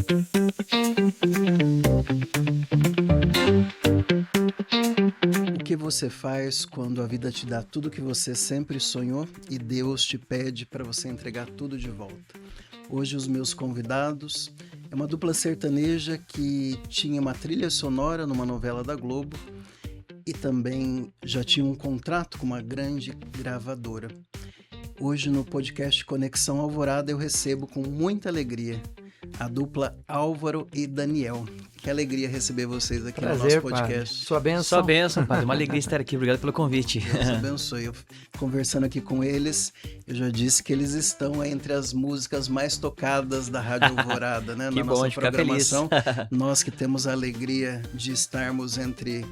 O que você faz quando a vida te dá tudo que você sempre sonhou e Deus te pede para você entregar tudo de volta? Hoje os meus convidados é uma dupla sertaneja que tinha uma trilha sonora numa novela da Globo e também já tinha um contrato com uma grande gravadora. Hoje no podcast Conexão Alvorada eu recebo com muita alegria a dupla Álvaro e Daniel. Que alegria receber vocês aqui no nosso podcast. Padre. Sua bênção. Sua bênção, Padre. Uma alegria estar aqui. Obrigado pelo convite. Deus abençoe. Eu, conversando aqui com eles, eu já disse que eles estão entre as músicas mais tocadas da Rádio Alvorada, né? Que Na bom, nossa de ficar programação. feliz. Nós que temos a alegria de estarmos entre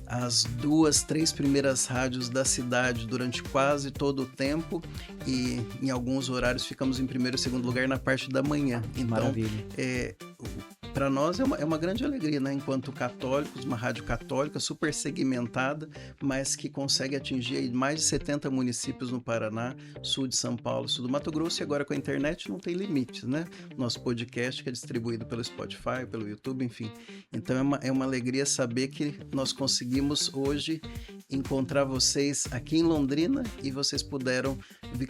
as 2, 3 primeiras rádios da cidade durante quase todo o tempo e em alguns horários ficamos em primeiro e segundo lugar na parte da manhã. Então, Maravilha. para nós é uma grande alegria, né? Enquanto católicos, uma rádio católica super segmentada, mas que consegue atingir aí mais de 70 municípios no Paraná, sul de São Paulo, sul do Mato Grosso, e agora com a internet não tem limites, né? Nosso podcast que é distribuído pelo Spotify, pelo YouTube, enfim. Então é uma alegria saber que nós conseguimos hoje encontrar vocês aqui em Londrina e vocês puderam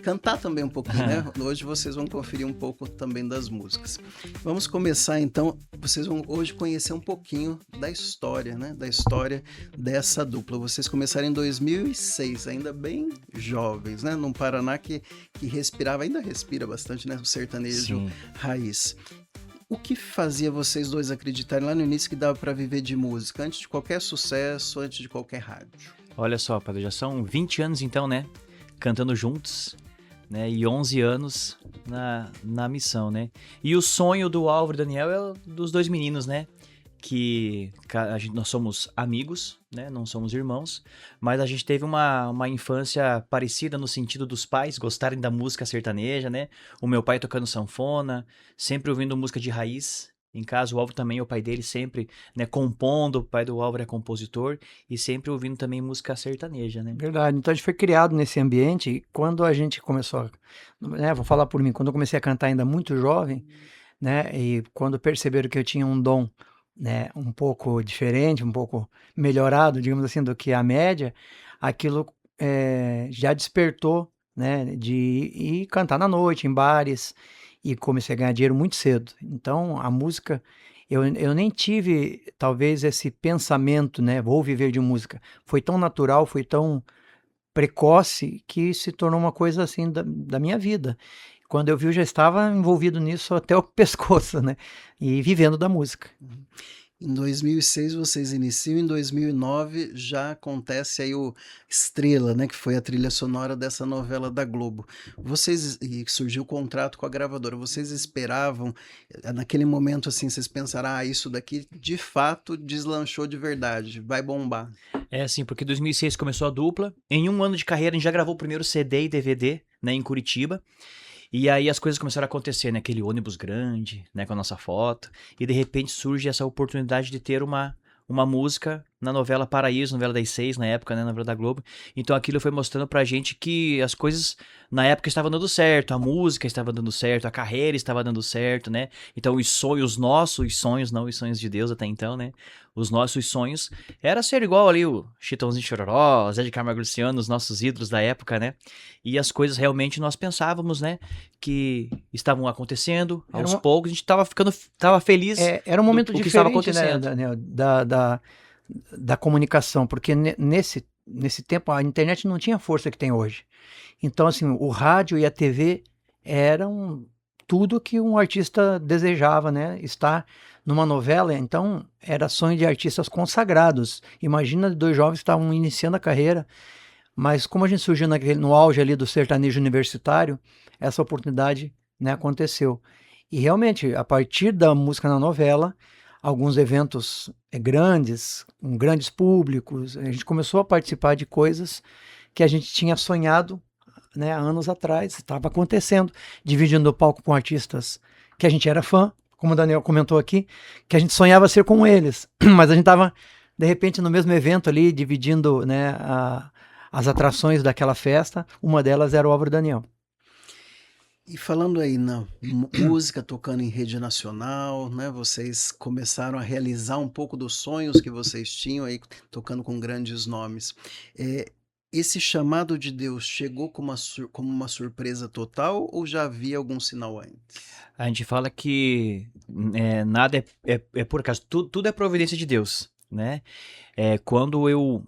cantar também um pouquinho, né? Hoje vocês vão conferir um pouco também das músicas. Vamos começar então. Vocês vão hoje conhecer um pouquinho da história, né? Da história dessa dupla. Vocês começaram em 2006, ainda bem jovens, né? Num Paraná que respirava, ainda respira bastante, né? O sertanejo Sim. raiz. O que fazia vocês dois acreditarem lá no início que dava para viver de música, antes de qualquer sucesso, antes de qualquer rádio? Olha só, Padre, já são 20 anos então, né? Cantando juntos, né? E 11 anos na missão, né? E o sonho do Álvaro e Daniel é dos dois meninos, né? Que nós somos amigos, né? Não somos irmãos, mas a gente teve uma infância parecida no sentido dos pais gostarem da música sertaneja, né? O meu pai tocando sanfona, sempre ouvindo música de raiz. Em casa, o Álvaro também, o pai dele sempre, né, compondo, o pai do Álvaro é compositor, e sempre ouvindo também música sertaneja, né? Verdade. Então a gente foi criado nesse ambiente e quando a gente começou, né, vou falar por mim, quando eu comecei a cantar ainda muito jovem, né, e quando perceberam que eu tinha um dom, né, um pouco diferente, um pouco melhorado, digamos assim, do que a média, aquilo já despertou, né, de ir cantar na noite, em bares, e comecei a ganhar dinheiro muito cedo. Então, a música, eu nem tive, talvez, esse pensamento, né, vou viver de música. Foi tão natural, foi tão precoce, que se tornou uma coisa, assim, da minha vida. Quando eu vi, eu já estava envolvido nisso até o pescoço, né, e vivendo da música. Em 2006 vocês iniciam, em 2009 já acontece aí o Estrela, né, que foi a trilha sonora dessa novela da Globo. E surgiu o contrato com a gravadora. Vocês esperavam, naquele momento assim, vocês pensaram, isso daqui de fato deslanchou de verdade, vai bombar. É assim, porque 2006 começou a dupla, em um ano de carreira a gente já gravou o primeiro CD e DVD, né, em Curitiba. E aí as coisas começaram a acontecer, né? Aquele ônibus grande, né? Com a nossa foto. E de repente surge essa oportunidade de ter uma música na novela Paraíso, novela das 6, na época, né? Na novela da Globo. Então aquilo foi mostrando pra gente que as coisas na época estavam dando certo. A música estava dando certo, a carreira estava dando certo, né? Então os nossos sonhos, não os sonhos de Deus até então, né? Os nossos sonhos era ser igual ali o Chitãozinho Chororó, Zé de Camargo e Luciano, os nossos ídolos da época, né? E as coisas realmente nós pensávamos, né? Que estavam acontecendo aos poucos, a gente tava feliz. Era um momento do que diferente, estava acontecendo, né, Daniel, da comunicação, porque nesse tempo a internet não tinha a força que tem hoje. Então, assim, o rádio e a TV eram tudo que um artista desejava, né? Estar numa novela, então, era sonho de artistas consagrados. Imagina 2 jovens que estavam iniciando a carreira, mas como a gente surgiu no auge ali do sertanejo universitário, essa oportunidade, né, aconteceu. E realmente, a partir da música na novela, alguns eventos grandes, com grandes públicos, a gente começou a participar de coisas que a gente tinha sonhado, né, há anos atrás, estava acontecendo, dividindo o palco com artistas que a gente era fã, como o Daniel comentou aqui, que a gente sonhava ser com eles, mas a gente estava, de repente, no mesmo evento ali, dividindo, né, as atrações daquela festa, uma delas era o Álvaro e Daniel. E falando aí na música, tocando em rede nacional, né? Vocês começaram a realizar um pouco dos sonhos que vocês tinham aí, tocando com grandes nomes. É, esse chamado de Deus chegou como uma surpresa total ou já havia algum sinal antes? A gente fala que nada é por acaso, tudo é providência de Deus, né? Quando eu,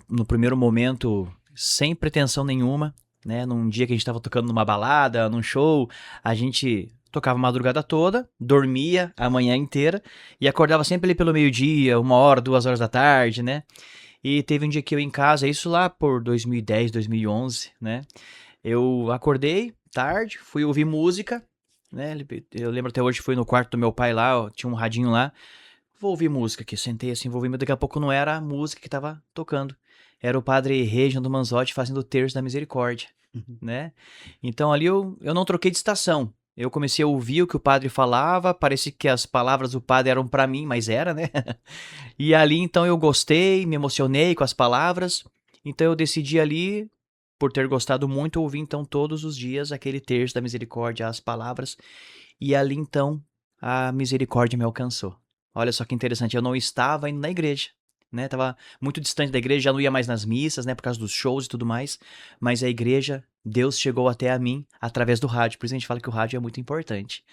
no primeiro momento, sem pretensão nenhuma, né? Num dia que a gente estava tocando numa balada, num show, a gente tocava a madrugada toda, dormia a manhã inteira e acordava sempre ali pelo meio-dia, 1 hora, 2 horas da tarde, né? E teve um dia que eu em casa, isso lá por 2010, 2011, né? Eu acordei tarde, fui ouvir música, né? Eu lembro até hoje, fui no quarto do meu pai lá, ó, tinha um radinho lá. Vou ouvir música aqui, sentei assim, vou ouvir, mas daqui a pouco não era a música que tava tocando. Era o padre Reginaldo Manzotti fazendo o Terço da Misericórdia, Uhum. né? Então ali eu não troquei de estação. Eu comecei a ouvir o que o padre falava, parecia que as palavras do padre eram pra mim, mas era, né? E ali então eu gostei, me emocionei com as palavras. Então eu decidi ali, por ter gostado muito, ouvir então todos os dias aquele Terço da Misericórdia, as palavras. E ali então a misericórdia me alcançou. Olha só que interessante, eu não estava indo na igreja, né? Tava muito distante da igreja, já não ia mais nas missas, né? Por causa dos shows e tudo mais. Mas a igreja, Deus chegou até a mim através do rádio. Por isso a gente fala que o rádio é muito importante,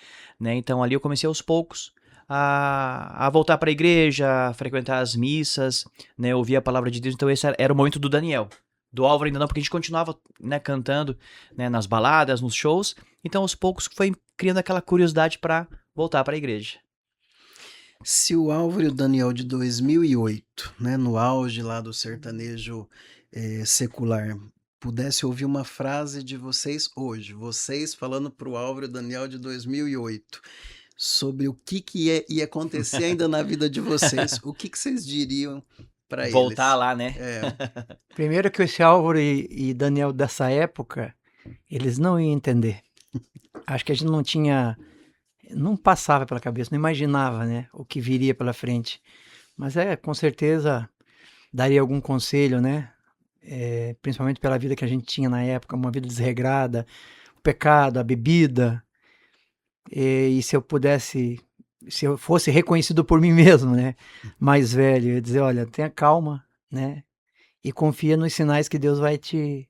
né? Então ali eu comecei aos poucos a voltar para a igreja, a frequentar as missas, né? Ouvir a palavra de Deus. Então esse era o momento do Daniel. Do Álvaro ainda não, porque a gente continuava, né, cantando, né, nas baladas, nos shows. Então aos poucos foi criando aquela curiosidade para voltar para a igreja. Se o Álvaro e o Daniel de 2008, né, no auge lá do sertanejo secular, pudesse ouvir uma frase de vocês hoje, vocês falando para o Álvaro e o Daniel de 2008, sobre o que ia acontecer ainda na vida de vocês, o que vocês diriam para Voltar eles? lá, né? É, Primeiro que esse Álvaro e Daniel dessa época, eles não iam entender. Acho que a gente não passava pela cabeça, não imaginava, né, o que viria pela frente. Mas com certeza daria algum conselho, né? Principalmente pela vida que a gente tinha na época, uma vida desregrada, o pecado, a bebida. E se eu fosse reconhecido por mim mesmo, né, mais velho, eu ia dizer, olha, tenha calma, né, e confia nos sinais que Deus vai te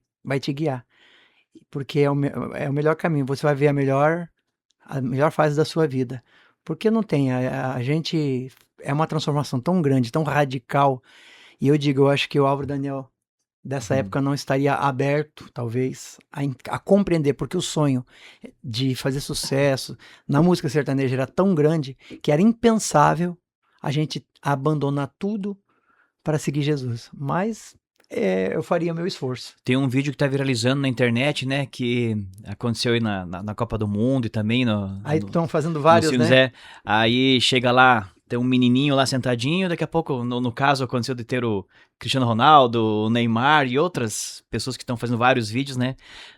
guiar, porque é o melhor caminho, você vai ver a melhor fase da sua vida, porque não tem, a gente, é uma transformação tão grande, tão radical, e eu digo, eu acho que o Álvaro Daniel dessa Uhum. época não estaria aberto, talvez, a compreender, porque o sonho de fazer sucesso na música sertaneja era tão grande que era impensável a gente abandonar tudo para seguir Jesus. Mas eu faria meu esforço. Tem um vídeo que tá viralizando na internet, né? Que aconteceu aí na Copa do Mundo e também Aí estão fazendo nos vários, filmes, né? Aí chega lá, tem um menininho lá sentadinho, daqui a pouco, no caso, aconteceu de ter o Cristiano Ronaldo, o Neymar e outras pessoas que estão fazendo vários vídeos, né?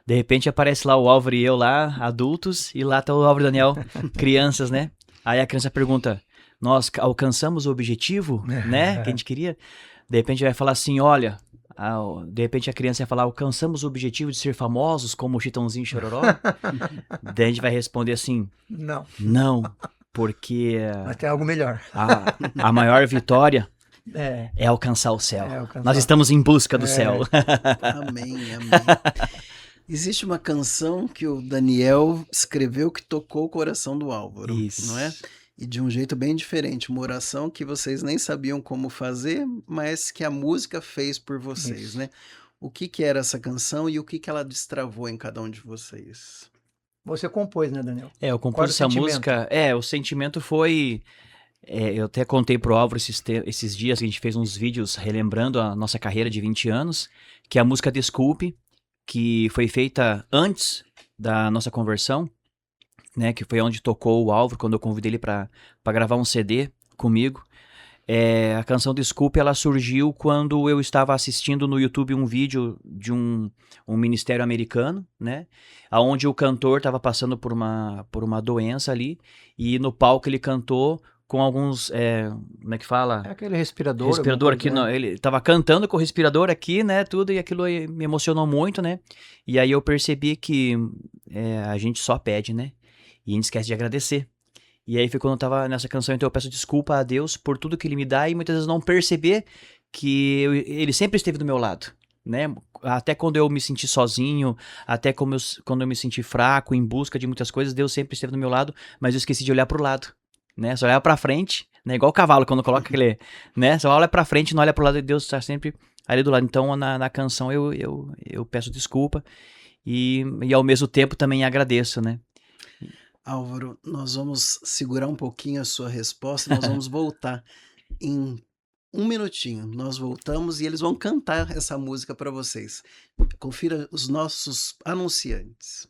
De repente aparece lá o Álvaro e eu lá, adultos, e lá tá o Álvaro e o Daniel, crianças, né? Aí a criança pergunta, nós alcançamos o objetivo, né? Que a gente queria? De repente vai falar assim, olha... de repente a criança ia falar, alcançamos o objetivo de ser famosos como o Chitãozinho e Chororó? Daí a gente vai responder assim, Não, não, porque mas tem algo melhor. a maior vitória É, é alcançar o céu. alcançar. Nós estamos em busca do É. céu. amém, amém. Existe uma canção que o Daniel escreveu que tocou o coração do Álvaro, Isso. não é? E de um jeito bem diferente, uma oração que vocês nem sabiam como fazer, mas que a música fez por vocês, Isso. né? O que era essa canção e o que ela destravou em cada um de vocês? Você compôs, né, Daniel? Eu Qual compus era o essa sentimento? música. O sentimento foi. Eu até contei pro Álvaro esses dias que a gente fez uns vídeos relembrando a nossa carreira de 20 anos, que é a música Desculpe, que foi feita antes da nossa conversão, né? Que foi onde tocou o Álvaro, quando eu convidei ele para gravar um CD comigo. A canção Desculpe, ela surgiu quando eu estava assistindo no YouTube um vídeo de um ministério americano, né? Onde o cantor estava passando por uma doença ali, e no palco ele cantou com alguns, como é que fala? É aquele respirador. Respirador alguma aqui, coisa, ele tava cantando com o respirador aqui, né, tudo, e aquilo aí me emocionou muito, né, e aí eu percebi que a gente só pede, né, e a gente esquece de agradecer. E aí foi quando eu tava nessa canção, então eu peço desculpa a Deus por tudo que ele me dá e muitas vezes não perceber que ele sempre esteve do meu lado, né, até quando eu me senti sozinho, até quando eu me senti fraco, em busca de muitas coisas, Deus sempre esteve do meu lado, mas eu esqueci de olhar pro lado, né, só olhava pra frente, né, igual o cavalo quando coloca aquele, né, só olha pra frente, não olha pro lado, e Deus tá sempre ali do lado. Então na canção eu peço desculpa e ao mesmo tempo também agradeço, né. Álvaro, nós vamos segurar um pouquinho a sua resposta, nós vamos voltar em um minutinho. Nós voltamos e eles vão cantar essa música para vocês. Confira os nossos anunciantes.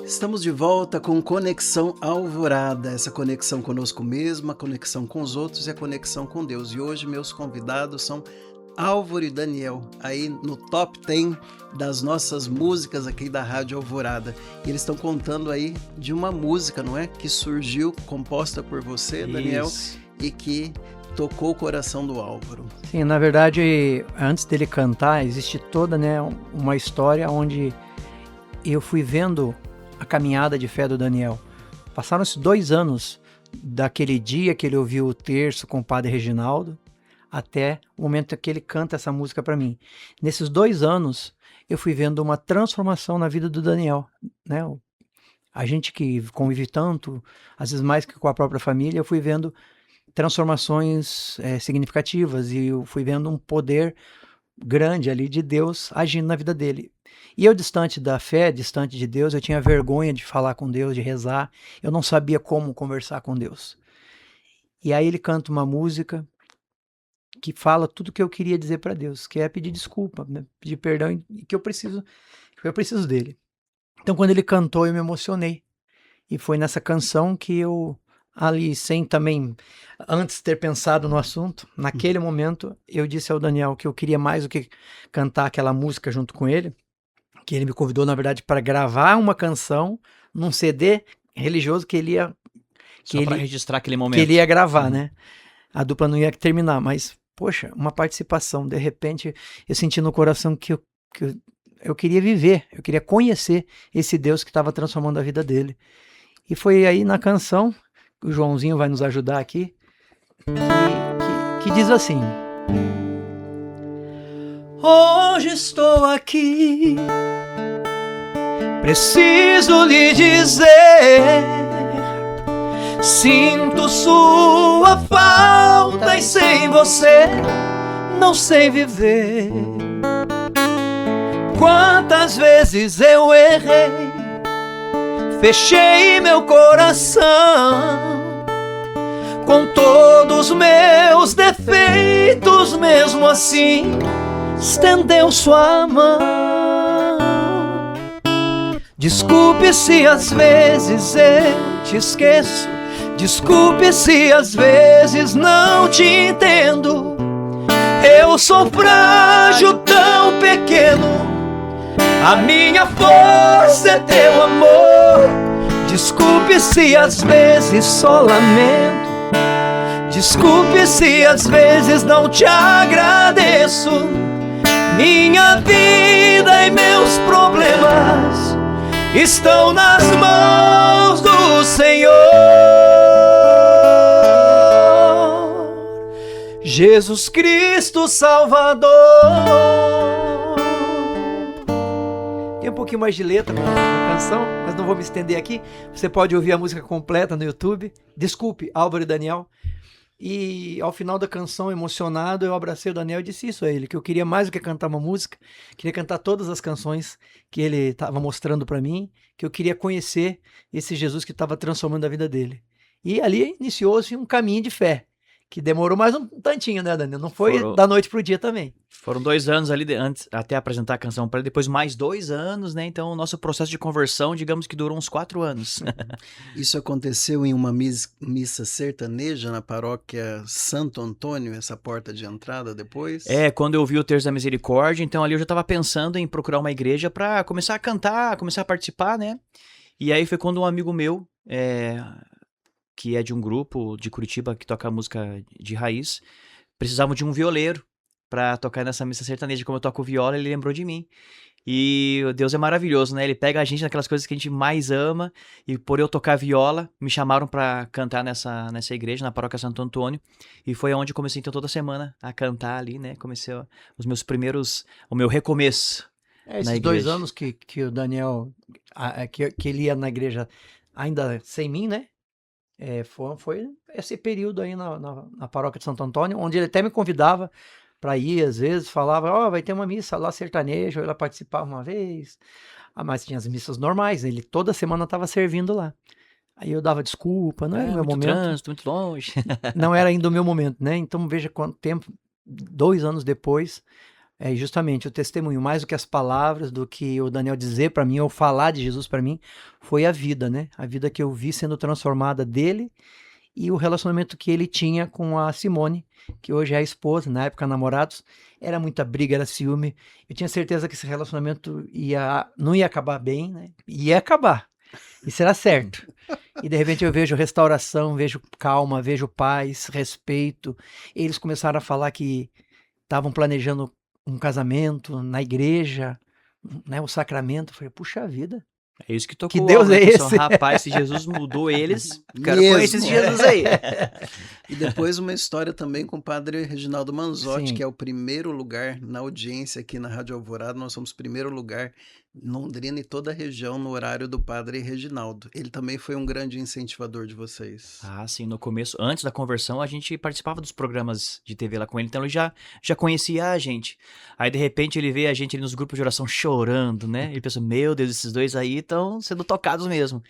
Estamos de volta com Conexão Alvorada, essa conexão conosco mesmo, a conexão com os outros e a conexão com Deus. E hoje meus convidados são Álvaro e Daniel, aí no top 10 das nossas músicas aqui da Rádio Alvorada. E eles estão contando aí de uma música, não é? Que surgiu, composta por você, Daniel, Isso. e que tocou o coração do Álvaro. Sim, na verdade, antes dele cantar, existe toda, né, uma história onde eu fui vendo a caminhada de fé do Daniel. Passaram-se 2 anos daquele dia que ele ouviu o terço com o padre Reginaldo até o momento que ele canta essa música para mim. Nesses 2 anos, eu fui vendo uma transformação na vida do Daniel, né? A gente que convive tanto, às vezes mais que com a própria família, eu fui vendo transformações significativas e eu fui vendo um poder grande ali de Deus agindo na vida dele. E eu, distante da fé, distante de Deus, eu tinha vergonha de falar com Deus, de rezar, eu não sabia como conversar com Deus. E aí ele canta uma música que fala tudo o que eu queria dizer para Deus, que é pedir desculpa, né? Pedir perdão e que eu preciso dele. Então quando ele cantou eu me emocionei e foi nessa canção que eu ali, sem também antes ter pensado no assunto, naquele momento eu disse ao Daniel que eu queria mais do que cantar aquela música junto com ele, que ele me convidou na verdade para gravar uma canção num CD religioso que ele ia Só para registrar aquele momento. que ele ia gravar, né? A dupla não ia terminar, mas poxa, uma participação, de repente eu senti no coração que eu queria viver, eu queria conhecer esse Deus que estava transformando a vida dele. E foi aí na canção, o Joãozinho vai nos ajudar aqui, que diz assim: hoje estou aqui, preciso lhe dizer, sinto sua falta e sem você não sei viver. Quantas vezes eu errei, fechei meu coração, com todos meus defeitos, mesmo assim estendeu sua mão. Desculpe se às vezes eu te esqueço, desculpe se às vezes não te entendo. Eu sou frágil, tão pequeno, a minha força é teu amor. Desculpe se às vezes só lamento, desculpe se às vezes não te agradeço. Minha vida e meus problemas estão nas mãos do Senhor. Jesus Cristo Salvador. Tem um pouquinho mais de letra na canção, mas não vou me estender aqui. Você pode ouvir a música completa no YouTube. Desculpe, Álvaro e Daniel. E ao final da canção, emocionado, eu abracei o Daniel e disse isso a ele, que eu queria mais do que cantar uma música, queria cantar todas as canções que ele estava mostrando para mim, que eu queria conhecer esse Jesus que estava transformando a vida dele. E ali iniciou-se um caminho de fé, que demorou mais um tantinho, né, Daniel? Não foi da noite pro dia também. Foram 2 anos ali antes, até apresentar a canção para ele, depois mais 2 anos, né? Então o nosso processo de conversão, digamos que durou uns 4 anos. Isso aconteceu em uma missa sertaneja na paróquia Santo Antônio, essa porta de entrada depois? Quando eu vi o Terço da Misericórdia, então ali eu já estava pensando em procurar uma igreja para começar a cantar, começar a participar, né? E aí foi quando um amigo meu, que é de um grupo de Curitiba que toca música de raiz, precisavam de um violeiro pra tocar nessa missa sertaneja. Como eu toco viola, ele lembrou de mim. E Deus é maravilhoso, né? Ele pega a gente naquelas coisas que a gente mais ama, e por eu tocar viola, me chamaram pra cantar nessa igreja, na paróquia Santo Antônio, e foi onde eu comecei então toda semana a cantar ali, né? Comecei o meu recomeço na Esses 2 igreja. anos que o Daniel, que ele ia na igreja ainda sem mim, né? Foi esse período aí na paróquia de Santo Antônio, onde ele até me convidava para ir, às vezes, falava, ó, vai ter uma missa lá sertaneja, eu ia lá participar uma vez. Mas tinha as missas normais, ele toda semana estava servindo lá. Aí eu dava desculpa, não era o meu Muito momento, trânsito, muito longe. não era ainda o meu momento, né? Então veja quanto tempo, 2 anos depois, justamente o testemunho, mais do que as palavras, do que o Daniel dizer para mim, ou falar de Jesus para mim, foi a vida, né? A vida que eu vi sendo transformada dele e o relacionamento que ele tinha com a Simone, que hoje é a esposa, na época namorados, era muita briga, era ciúme. Eu tinha certeza que esse relacionamento não ia acabar bem, né? Ia acabar, isso era certo. E de repente eu vejo restauração, vejo calma, vejo paz, respeito. Eles começaram a falar que estavam planejando um casamento na igreja, né, o sacramento. Eu falei, puxa vida, É isso que que tocou o Deus alma, né? é Pensou, esse? rapaz, se Jesus mudou eles, quero Mesmo. conhecer esse Jesus aí. E depois uma história também com o padre Reginaldo Manzotti, Sim. que é o primeiro lugar na audiência aqui na Rádio Alvorada. Nós somos o primeiro lugar em Londrina e toda a região no horário do padre Reginaldo. Ele também foi um grande incentivador de vocês. Ah, sim, no começo, antes da conversão, a gente participava dos programas de TV lá com ele, então ele já conhecia a gente. Aí, de repente, ele vê a gente ali nos grupos de oração chorando, né? Ele pensa, meu Deus, esses dois aí estão sendo tocados mesmo.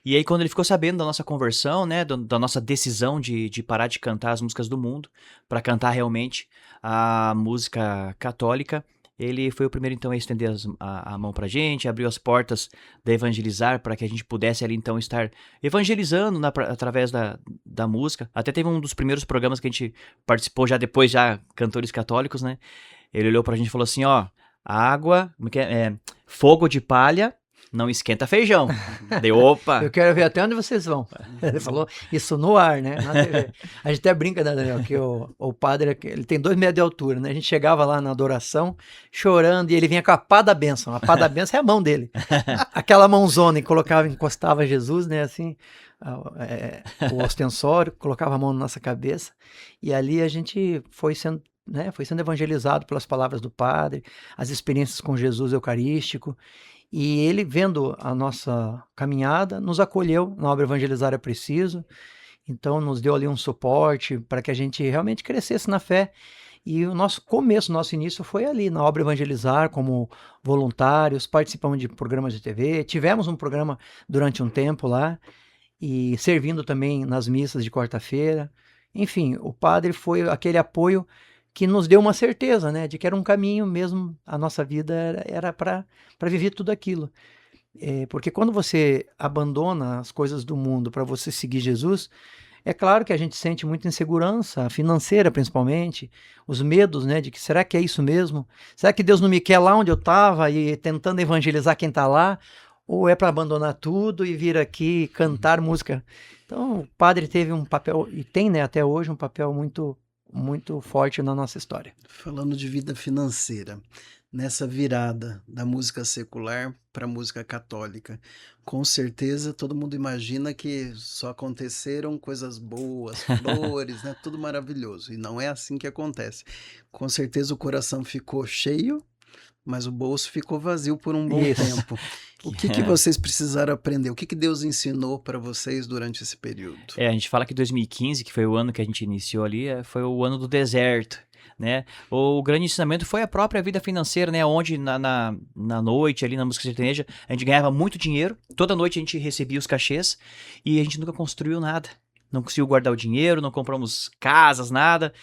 E aí, quando ele ficou sabendo da nossa conversão, né, da nossa decisão de parar de cantar as músicas do mundo, para cantar realmente a música católica, ele foi o primeiro, então, a estender a mão pra gente, abriu as portas da Evangelizar para que a gente pudesse ali, então, estar evangelizando através da música. Até teve um dos primeiros programas que a gente participou, já depois, já cantores católicos, né? Ele olhou pra gente e falou assim, ó, água, fogo de palha não esquenta feijão. Deu, opa! Eu quero ver até onde vocês vão. Ele falou isso no ar, né? Na TV. A gente até brinca, né, Daniel, que o padre, ele tem 2 metros de altura, né? A gente chegava lá na adoração, chorando, e ele vinha com a pá da bênção. A pá da bênção é a mão dele. Aquela mãozona, e encostava Jesus, né, assim, o ostensório, colocava a mão na nossa cabeça, e ali a gente foi sendo, né, evangelizado pelas palavras do padre, as experiências com Jesus Eucarístico. E ele, vendo a nossa caminhada, nos acolheu na obra Evangelizar é Preciso. Então, nos deu ali um suporte para que a gente realmente crescesse na fé. E o nosso começo, nosso início foi ali, na obra Evangelizar, como voluntários, participamos de programas de TV. Tivemos um programa durante um tempo lá, e servindo também nas missas de quarta-feira. Enfim, o padre foi aquele apoio que nos deu uma certeza, né, de que era um caminho mesmo, a nossa vida era para viver tudo aquilo. Porque quando você abandona as coisas do mundo para você seguir Jesus, é claro que a gente sente muita insegurança, financeira principalmente, os medos, né, de que será que é isso mesmo? Será que Deus não me quer lá onde eu estava e tentando evangelizar quem está lá? Ou é para abandonar tudo e vir aqui cantar música? Então, o padre teve um papel, e tem, né, até hoje, um papel muito muito forte na nossa história. Falando de vida financeira, nessa virada da música secular para a música católica, com certeza todo mundo imagina que só aconteceram coisas boas, flores, né? Tudo maravilhoso. E não é assim que acontece. Com certeza o coração ficou cheio, mas o bolso ficou vazio por um bom tempo. O que vocês precisaram aprender? O que Deus ensinou para vocês durante esse período? A gente fala que 2015, que foi o ano que a gente iniciou ali, foi o ano do deserto, né? O grande ensinamento foi a própria vida financeira, né? Onde na noite, ali na música sertaneja, a gente ganhava muito dinheiro. Toda noite a gente recebia os cachês e a gente nunca construiu nada. Não conseguiu guardar o dinheiro, não compramos casas, nada.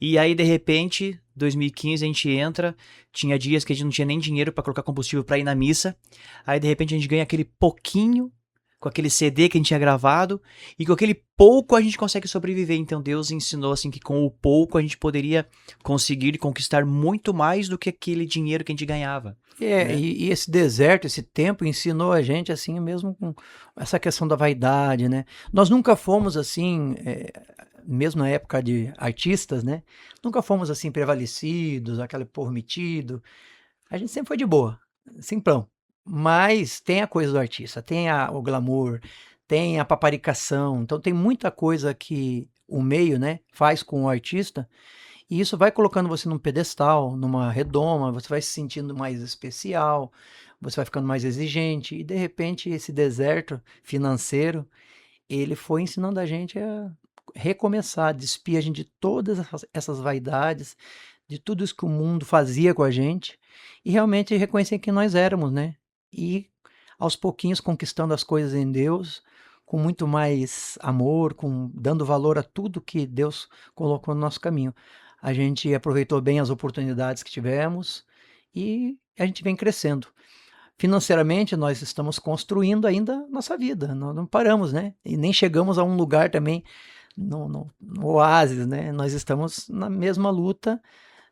E aí, de repente, 2015 a gente entra, tinha dias que a gente não tinha nem dinheiro para colocar combustível para ir na missa. Aí, de repente, a gente ganha aquele pouquinho com aquele CD que a gente tinha gravado, e com aquele pouco a gente consegue sobreviver. Então Deus ensinou assim que com o pouco a gente poderia conseguir conquistar muito mais do que aquele dinheiro que a gente ganhava. Né? E esse deserto, esse tempo ensinou a gente assim mesmo com essa questão da vaidade, né? Nós nunca fomos assim, mesmo na época de artistas, né? Nunca fomos assim prevalecidos, aquele povo metido. A gente sempre foi de boa, simplão. Mas tem a coisa do artista, tem o glamour, tem a paparicação. Então tem muita coisa que o meio, né, faz com o artista. E isso vai colocando você num pedestal, numa redoma, você vai se sentindo mais especial, você vai ficando mais exigente. E de repente esse deserto financeiro, ele foi ensinando a gente a recomeçar, despir a gente de todas essas vaidades, de tudo isso que o mundo fazia com a gente, e realmente reconhecer quem nós éramos, né? E aos pouquinhos conquistando as coisas em Deus, com muito mais amor, dando valor a tudo que Deus colocou no nosso caminho. A gente aproveitou bem as oportunidades que tivemos e a gente vem crescendo. Financeiramente, nós estamos construindo ainda nossa vida, nós não paramos, né? E nem chegamos a um lugar também no oásis, né? Nós estamos na mesma luta,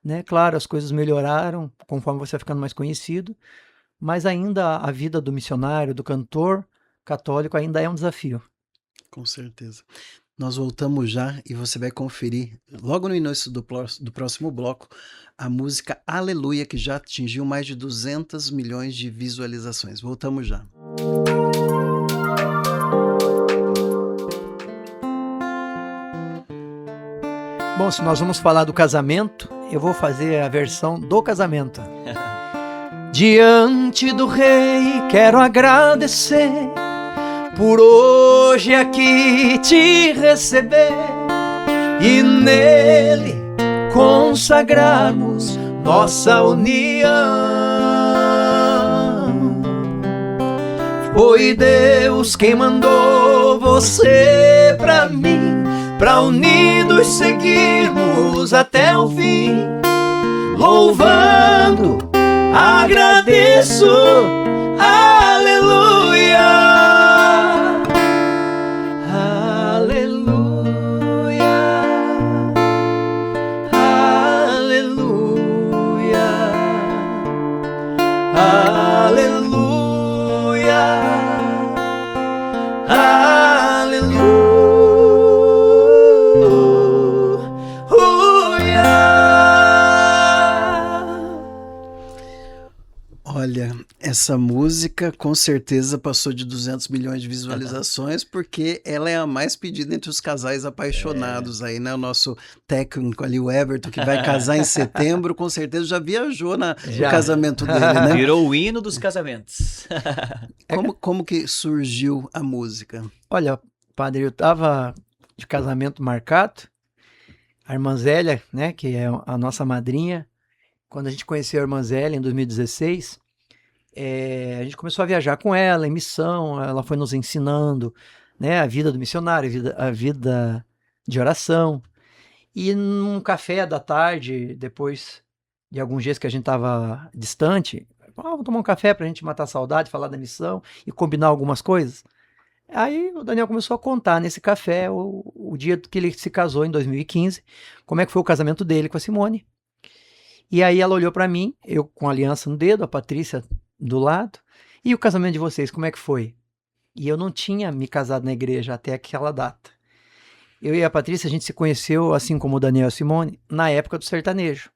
né? Claro, as coisas melhoraram conforme você vai ficando mais conhecido, mas ainda a vida do missionário, do cantor católico ainda é um desafio. Com certeza. Nós voltamos já e você vai conferir, logo no início do próximo bloco, a música Aleluia, que já atingiu mais de 200 milhões de visualizações. Voltamos já. Bom, se nós vamos falar do casamento, eu vou fazer a versão do casamento. Diante do Rei quero agradecer por hoje aqui te receber e nele consagrarmos nossa união. Foi Deus quem mandou você pra mim, pra unidos seguirmos até o fim. Louvando, agradeço, aleluia. Olha, essa música com certeza passou de 200 milhões de visualizações, porque ela é a mais pedida entre os casais apaixonados aí, né? O nosso técnico ali, o Everton, que vai casar em setembro, com certeza já viajou no casamento dele, né? Virou o hino dos casamentos. Como que surgiu a música? Olha, padre, eu estava de casamento marcado, a irmã Zélia, né, que é a nossa madrinha, quando a gente conheceu a irmã Zélia em 2016, a gente começou a viajar com ela em missão, ela foi nos ensinando, né, a vida do missionário, a vida de oração. E num café da tarde, depois de alguns dias que a gente estava distante, vamos tomar um café para a gente matar a saudade, falar da missão e combinar algumas coisas. Aí o Daniel começou a contar nesse café o dia que ele se casou em 2015, como é que foi o casamento dele com a Simone. E aí ela olhou para mim, eu com a aliança no dedo, a Patrícia do lado, e o casamento de vocês, como é que foi? E eu não tinha me casado na igreja até aquela data. Eu e a Patrícia, a gente se conheceu, assim como o Daniel e a Simone, na época do sertanejo.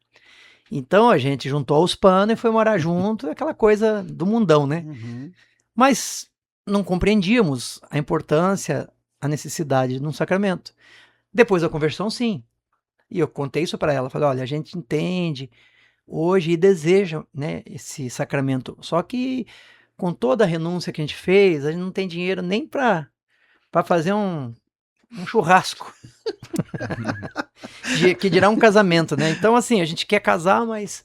Então a gente juntou os panos e foi morar junto, aquela coisa do mundão, né? Uhum. Mas não compreendíamos a importância, a necessidade de um sacramento. Depois da conversão, sim. E eu contei isso para ela, falei, olha, a gente entende hoje e deseja, né, esse sacramento. Só que com toda a renúncia que a gente fez, a gente não tem dinheiro nem para fazer um churrasco. Que dirá um casamento, né? Então, assim, a gente quer casar, mas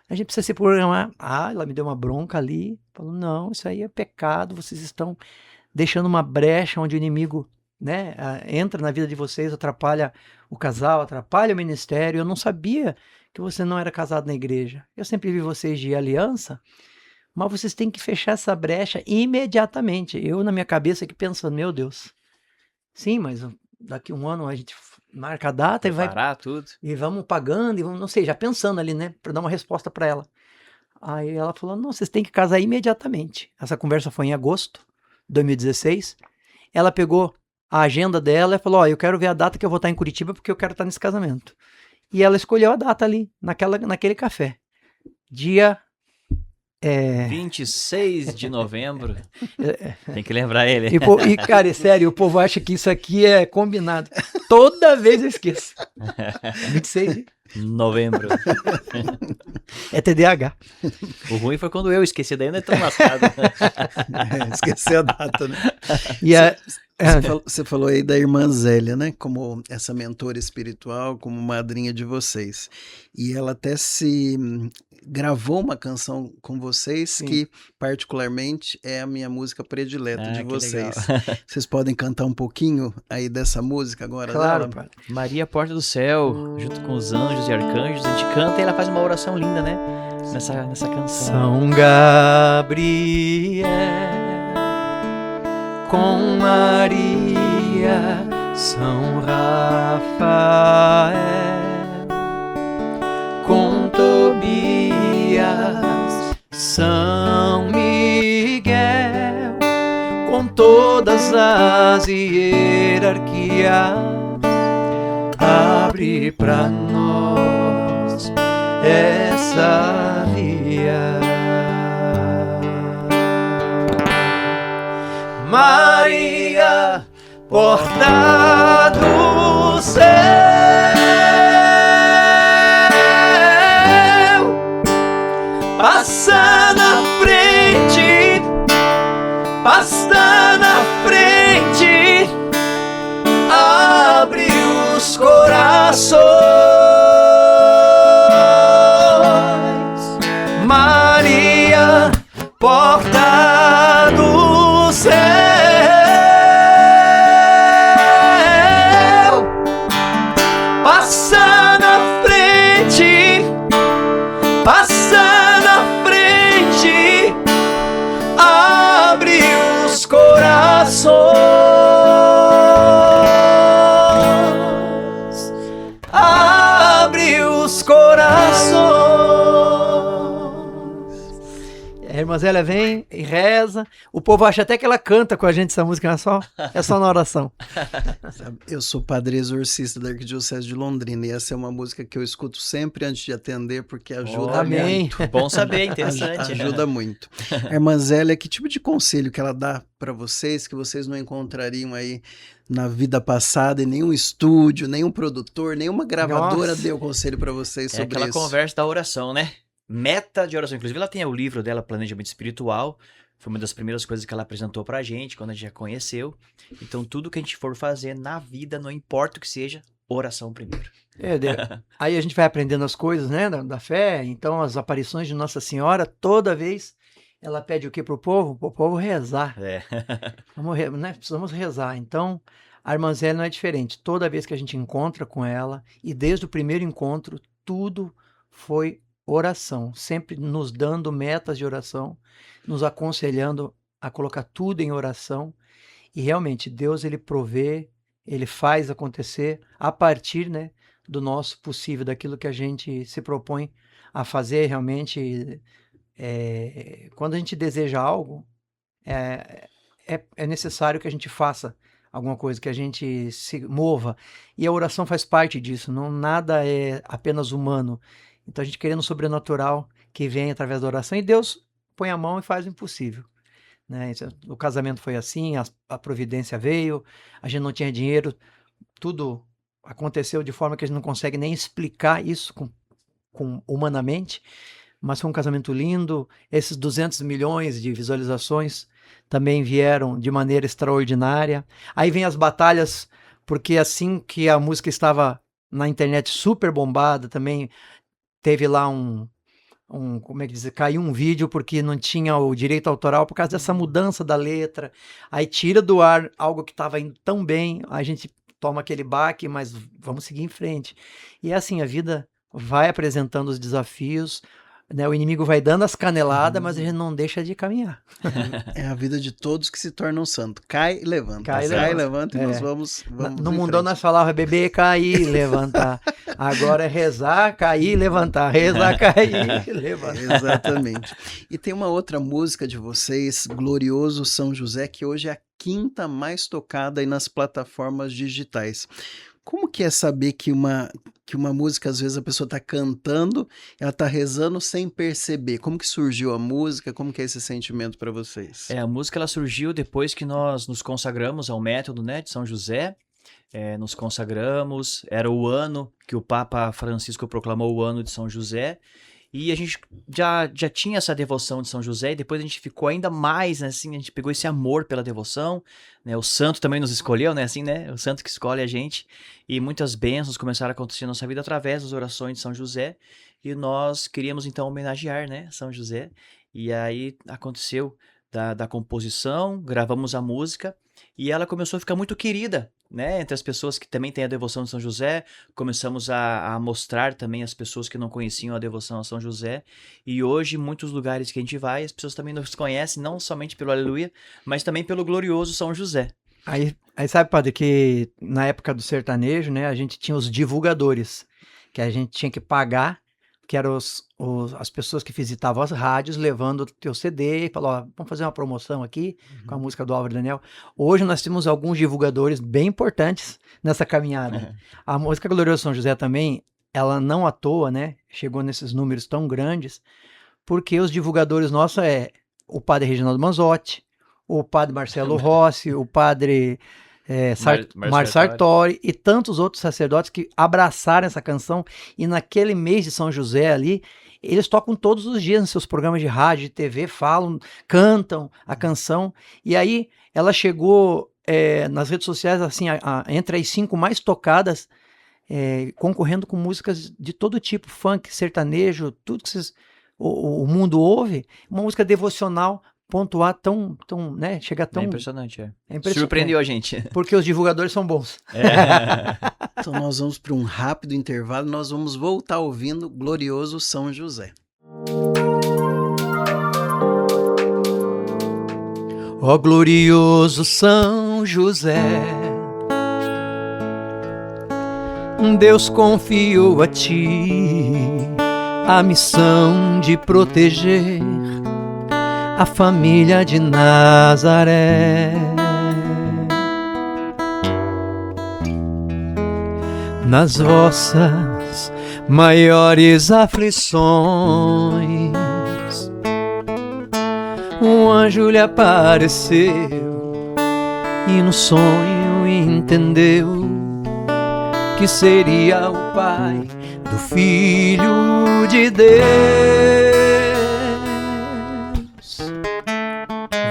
a gente precisa se programar. Ah, ela me deu uma bronca ali. Falou, não, isso aí é pecado. Vocês estão deixando uma brecha onde o inimigo, né, entra na vida de vocês, atrapalha o casal, atrapalha o ministério. Eu não sabia que você não era casado na igreja. Eu sempre vi vocês de aliança, mas vocês têm que fechar essa brecha imediatamente. Eu, na minha cabeça, aqui pensando, meu Deus, sim, mas daqui um ano a gente marca a data e vai Parar tudo. e vamos pagando, e vamos, não sei, já pensando ali, né, para dar uma resposta para ela. Aí ela falou, não, vocês têm que casar imediatamente. Essa conversa foi em agosto de 2016. Ela pegou a agenda dela e falou, ó, eu quero ver a data que eu vou estar em Curitiba porque eu quero estar nesse casamento. E ela escolheu a data ali, naquele café. Dia... 26 de novembro. Tem que lembrar ele. E, cara, é sério, o povo acha que isso aqui é combinado. Toda vez eu esqueço. 26 de Novembro. é TDAH. O ruim foi quando eu esqueci, daí eu não é tão lascado. Esqueci a data, né? E Você falou aí da irmã Zélia, né? Como essa mentora espiritual, como madrinha de vocês. E ela até gravou uma canção com vocês Sim. que, particularmente, é a minha música predileta de Que vocês. legal. Vocês podem cantar um pouquinho aí dessa música agora? Claro, dela? pai. Maria, Porta do Céu, junto com os anjos e arcanjos, a gente canta e ela faz uma oração linda, né? Nessa canção. São Gabriel com Maria, São Rafael com Tobias, São Miguel com todas as hierarquias, abre pra nós essa via. Maria, porta do céu, passa na frente, passa na frente, abre os corações. Maria, porta do céu, passa na frente, passa na frente, abre os corações, abre os corações. A irmã Zélia vem e reza. O povo acha até que ela canta com a gente essa música, é só na oração. Eu sou padre exorcista da Arquidiocese de Londrina e essa é uma música que eu escuto sempre antes de atender porque ajuda Amém. muito. Bom saber, interessante. Ajuda muito. A irmã Zélia, que tipo de conselho que ela dá para vocês que vocês não encontrariam aí na vida passada em nenhum estúdio, nenhum produtor, nenhuma gravadora Nossa. deu conselho para vocês É sobre aquela isso? conversa da oração, né? Meta de oração. Inclusive, ela tem o livro dela, Planejamento Espiritual. Foi uma das primeiras coisas que ela apresentou pra gente, quando a gente já conheceu. Então, tudo que a gente for fazer na vida, não importa o que seja, oração primeiro. Aí a gente vai aprendendo as coisas, né, da fé. Então, as aparições de Nossa Senhora, toda vez, ela pede o que pro povo? Pro povo rezar. É. Né? Precisamos rezar. Então, a irmã Zélia não é diferente. Toda vez que a gente encontra com ela, e desde o primeiro encontro, tudo foi oração. Sempre nos dando metas de oração, nos aconselhando a colocar tudo em oração. E realmente, Deus, ele provê, ele faz acontecer a partir, né, do nosso possível, daquilo que a gente se propõe a fazer realmente. Quando a gente deseja algo, é necessário que a gente faça alguma coisa, que a gente se mova. E a oração faz parte disso, não nada é apenas humano. Então a gente querendo o sobrenatural que vem através da oração, e Deus põe a mão e faz o impossível. Né? O casamento foi assim, a providência veio, a gente não tinha dinheiro, tudo aconteceu de forma que a gente não consegue nem explicar isso humanamente, mas foi um casamento lindo. Esses 200 milhões de visualizações também vieram de maneira extraordinária. Aí vem as batalhas, porque assim que a música estava na internet super bombada, também teve lá como é que diz? Caiu um vídeo porque não tinha o direito autoral por causa dessa mudança da letra. Aí tira do ar algo que estava indo tão bem, a gente toma aquele baque, mas vamos seguir em frente. E é assim, a vida vai apresentando os desafios, né, o inimigo vai dando as caneladas, mas a gente não deixa de caminhar. É a vida de todos que se tornam santos. Cai e levanta. Cai e Levanta e nós vamos No em mundão frente. nós falávamos beber, cair, levantar. Agora é rezar, cair, levantar. Rezar, cair, levantar. Exatamente. E tem uma outra música de vocês, Glorioso São José, que hoje é a 5ª mais tocada aí nas plataformas digitais. Como que é saber que uma música, às vezes a pessoa está cantando, ela está rezando sem perceber? Como que surgiu a música? Como que é esse sentimento para vocês? A música ela surgiu depois que nós nos consagramos ao método, né, de São José. Nos consagramos, era o ano que o Papa Francisco proclamou o ano de São José. E a gente já tinha essa devoção de São José, e depois a gente ficou ainda mais, né, assim, a gente pegou esse amor pela devoção, né, o santo também nos escolheu, né, assim, né, o santo que escolhe a gente, e muitas bênçãos começaram a acontecer na nossa vida através das orações de São José, e nós queríamos então homenagear, né, São José, e aí aconteceu da composição, gravamos a música, e ela começou a ficar muito querida, né, entre as pessoas que também têm a devoção de São José. Começamos a mostrar também as pessoas que não conheciam a devoção a São José, e hoje, em muitos lugares que a gente vai, as pessoas também nos conhecem, não somente pelo Aleluia, mas também pelo glorioso São José. Aí sabe, padre, que na época do sertanejo, né, a gente tinha os divulgadores, que a gente tinha que pagar, que eram as pessoas que visitavam as rádios levando o teu CD e falavam, vamos fazer uma promoção aqui com a música do Álvaro Daniel. Hoje nós temos alguns divulgadores bem importantes nessa caminhada. A música Glorioso São José também, ela não à toa, né, chegou nesses números tão grandes, porque os divulgadores nossos o padre Reginaldo Manzotti, o padre Marcelo Rossi, o padre Mário Sartori e tantos outros sacerdotes que abraçaram essa canção, e naquele mês de São José ali, eles tocam todos os dias nos seus programas de rádio, de TV, falam, cantam a canção, e aí ela chegou nas redes sociais assim, entre as 5 mais tocadas, concorrendo com músicas de todo tipo, funk, sertanejo, tudo que o mundo ouve, uma música devocional, pontuar tão, né, chega tão... É impressionante, É impressionante. Surpreendeu a gente. Porque os divulgadores são bons. Então nós vamos para um rápido intervalo, nós vamos voltar ouvindo Glorioso São José. Ó glorioso São José, Deus confiou a ti a missão de proteger a família de Nazaré. Nas vossas maiores aflições, um anjo lhe apareceu e no sonho entendeu que seria o pai do Filho de Deus.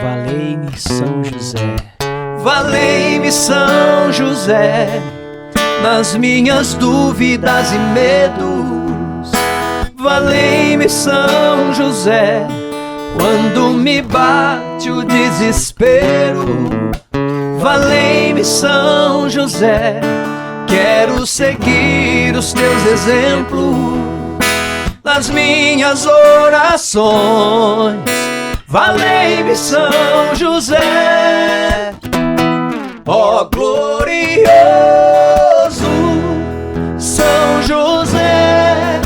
Valei-me São José, valei-me São José, nas minhas dúvidas e medos. Valei-me São José, quando me bate o desespero. Valei-me São José, quero seguir os teus exemplos nas minhas orações. Valei-me São José, ó glorioso São José,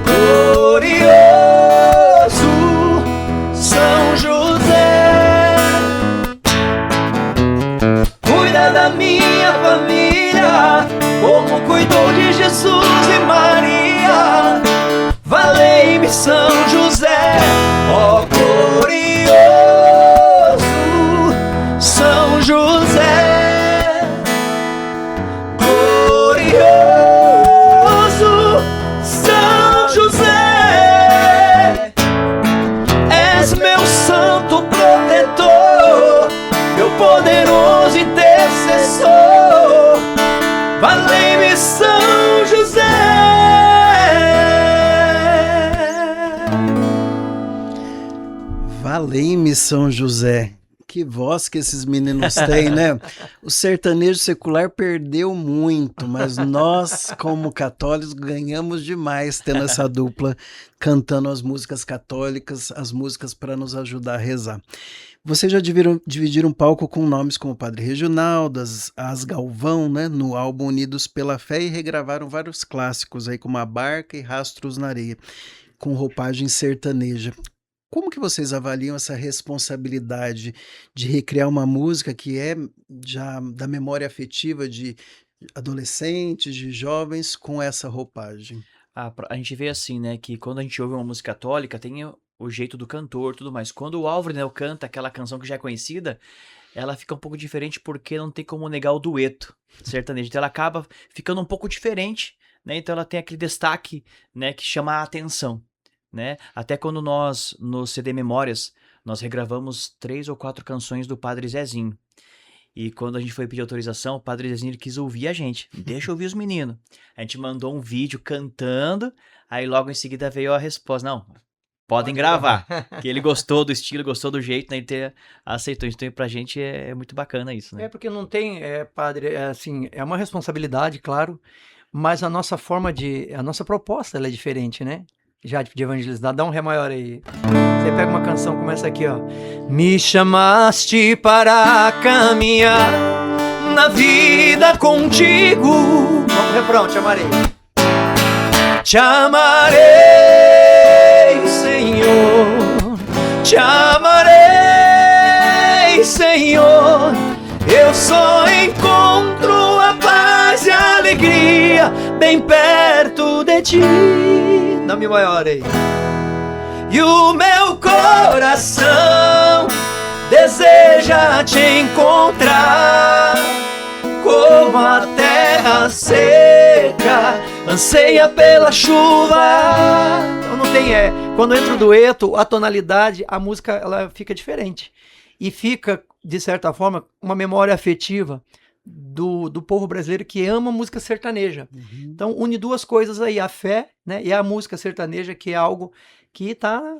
glorioso São José, cuida da minha família como cuidou de Jesus e Maria. Valei-me São José, ó glorioso São José, glorioso São José, és meu santo protetor, meu poderoso intercessor. Valei-me São José. Valei-me São José. Que voz que esses meninos têm, né? O sertanejo secular perdeu muito, mas nós, como católicos, ganhamos demais tendo essa dupla cantando as músicas católicas, as músicas para nos ajudar a rezar. Vocês já dividiram palco com nomes como Padre Reginaldo, As Galvão, né? No álbum Unidos pela Fé, e regravaram vários clássicos aí, como A Barca e Rastros na Areia, com roupagem sertaneja. Como que vocês avaliam essa responsabilidade de recriar uma música que é já da memória afetiva de adolescentes, de jovens, com essa roupagem? A gente vê assim, né, que quando a gente ouve uma música católica, tem o jeito do cantor, tudo mais. Quando o Álvaro, né, canta aquela canção que já é conhecida, ela fica um pouco diferente porque não tem como negar o dueto sertanejo. Então ela acaba ficando um pouco diferente, né? Então ela tem aquele destaque, né, que chama a atenção, né? Até quando nós, no CD Memórias, nós regravamos 3 ou 4 canções do Padre Zezinho. E quando a gente foi pedir autorização, o Padre Zezinho ele quis ouvir a gente. Deixa eu ouvir os meninos. A gente mandou um vídeo cantando, aí logo em seguida veio a resposta. Não, podem gravar. Que ele gostou do estilo, gostou do jeito, né? E aceitou. Então pra gente é muito bacana isso, né? É porque não tem, padre, assim, é uma responsabilidade, claro, mas a nossa proposta, ela é diferente, né? Já de evangelizar, dá um ré maior aí. Você pega uma canção como essa aqui, ó. Me chamaste para caminhar na vida contigo. Vamos pro refrão, te amarei. Te amarei, Senhor. Te amarei, Senhor. Eu só encontro a paz e a alegria bem perto de ti. Dá mi maior aí. E o meu coração deseja te encontrar, como a terra seca anseia pela chuva. Então não tem quando entra o dueto, a tonalidade, a música ela fica diferente. E fica, de certa forma, uma memória afetiva do povo brasileiro que ama música sertaneja. Uhum. Então une duas coisas aí, a fé, né, e a música sertaneja, que é algo que tá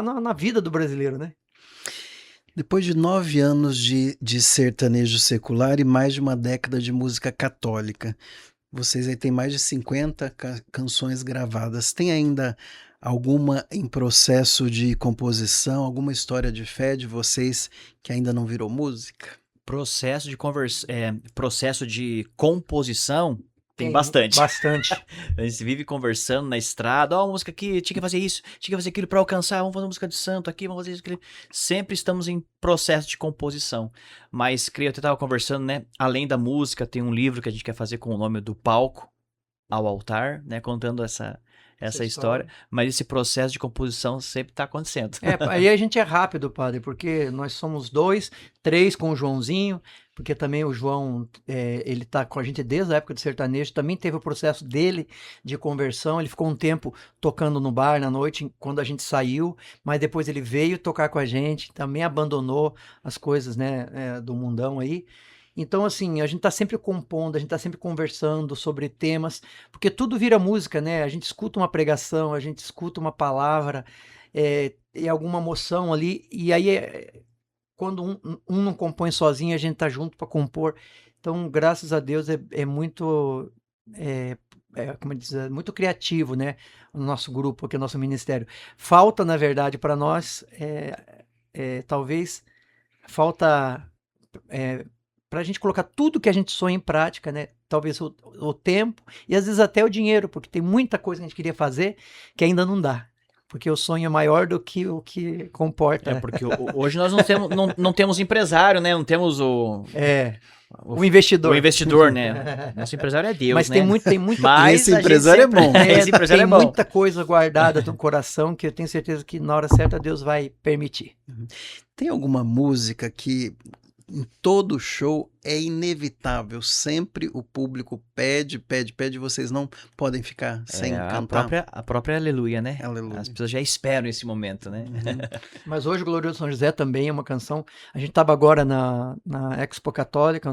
na vida do brasileiro, né? Depois de 9 anos de sertanejo secular e mais de uma década de música católica, vocês aí têm mais de 50 canções gravadas. Tem ainda alguma em processo de composição, alguma história de fé de vocês que ainda não virou música? Processo de composição tem bastante. Bastante. A gente vive conversando na estrada, ó, a música aqui, tinha que fazer isso, tinha que fazer aquilo para alcançar, vamos fazer uma música de santo aqui, vamos fazer isso, aquilo. Sempre estamos em processo de composição. Mas, creio, eu até estava conversando, né, além da música, tem um livro que a gente quer fazer com o nome Do Palco ao Altar, né, contando essa história, mas esse processo de composição sempre está acontecendo. Aí a gente é rápido, padre, porque nós somos 2, 3 com o Joãozinho, porque também o João, ele tá com a gente desde a época do sertanejo, também teve o processo dele de conversão, ele ficou um tempo tocando no bar na noite, quando a gente saiu, mas depois ele veio tocar com a gente, também abandonou as coisas, né, do mundão aí. Então, assim, a gente tá sempre compondo, a gente tá sempre conversando sobre temas, porque tudo vira música, né? A gente escuta uma pregação, a gente escuta uma palavra, e alguma emoção ali, e aí quando um não compõe sozinho, a gente tá junto para compor. Então, graças a Deus, é muito, como dizer, muito criativo, né? O nosso grupo aqui, o nosso ministério. Falta, na verdade, para nós, talvez, falta... para a gente colocar tudo que a gente sonha em prática, né? Talvez o tempo e às vezes até o dinheiro, porque tem muita coisa que a gente queria fazer que ainda não dá. Porque o sonho é maior do que o que comporta. Porque hoje nós não temos empresário, né? Não temos o investidor. O investidor, né? Nosso empresário é Deus, mas né? tem muito. Mas esse empresário é bom. Esse empresário tem é bom. muita coisa guardada no coração que eu tenho certeza que na hora certa Deus vai permitir. Tem alguma música que em todo show é inevitável, sempre o público pede, vocês não podem ficar sem cantar? A própria Aleluia, né? Aleluia. As pessoas já esperam esse momento, né? Mas hoje o Glorioso São José também é uma canção. A gente estava agora na Expo Católica,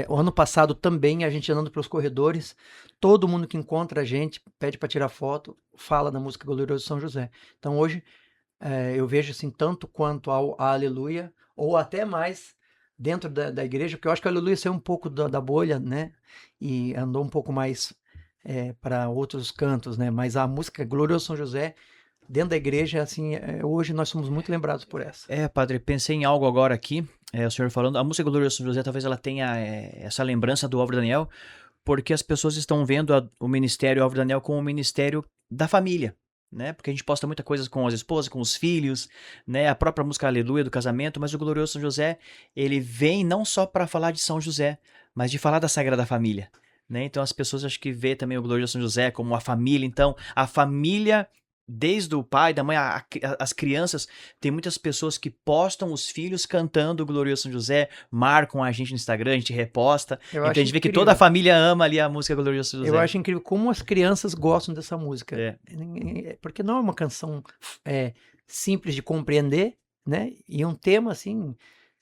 o ano passado também, a gente andando pelos corredores, todo mundo que encontra a gente pede para tirar foto, fala da música Glorioso São José. Então hoje eu vejo assim, tanto quanto a Aleluia, ou até mais dentro da igreja, porque eu acho que o Aleluia saiu um pouco da bolha, né? E andou um pouco mais para outros cantos, né? Mas a música Glorioso São José, dentro da igreja, assim, hoje nós somos muito lembrados por essa. Padre, pensei em algo agora aqui, o senhor falando, a música Glorioso São José talvez ela tenha essa lembrança do Álvaro Daniel, porque as pessoas estão vendo o ministério Álvaro Daniel como um ministério da família, né? Porque a gente posta muita coisa com as esposas, com os filhos, né? A própria música Aleluia do casamento, mas o Glorioso São José, ele vem não só para falar de São José, mas de falar da Sagrada Família, né? Então as pessoas acho que vê também o Glorioso São José como a família, então a família desde o pai, da mãe, as crianças, tem muitas pessoas que postam os filhos cantando o Glorioso São José, marcam a gente no Instagram, a gente reposta. Então a gente vê que toda a família ama ali a música Glorioso São José. Eu acho incrível como as crianças gostam dessa música. Porque não é uma canção simples de compreender, né? E um tema, assim,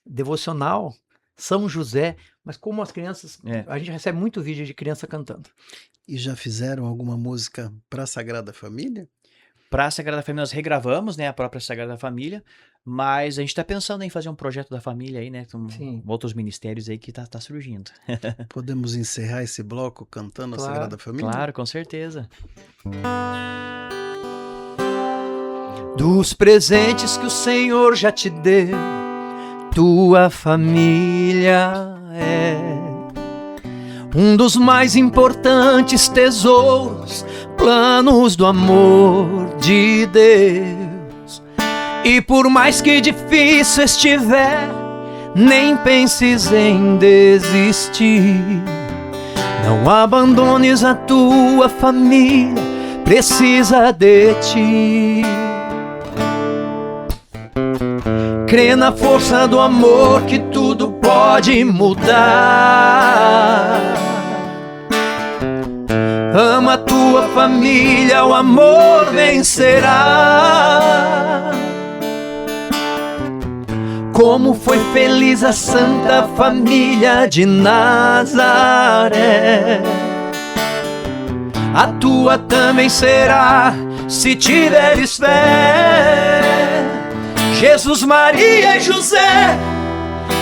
devocional, São José, mas como as crianças... A gente recebe muito vídeo de criança cantando. E já fizeram alguma música para a Sagrada Família? Para a Sagrada Família nós regravamos, né, a própria Sagrada Família, mas a gente está pensando em fazer um projeto da família aí, né, com outros ministérios aí que tá surgindo. Podemos encerrar esse bloco cantando a Sagrada Família? Claro, com certeza. Dos presentes que o Senhor já te deu, tua família é um dos mais importantes tesouros, planos do amor de Deus. E por mais que difícil estiver, nem penses em desistir. Não abandones a tua família, precisa de ti. Crê na força do amor que tudo pode mudar. Ama a tua família, o amor vencerá. Como foi feliz a Santa Família de Nazaré, a tua também será, se tiveres fé. Jesus, Maria e José,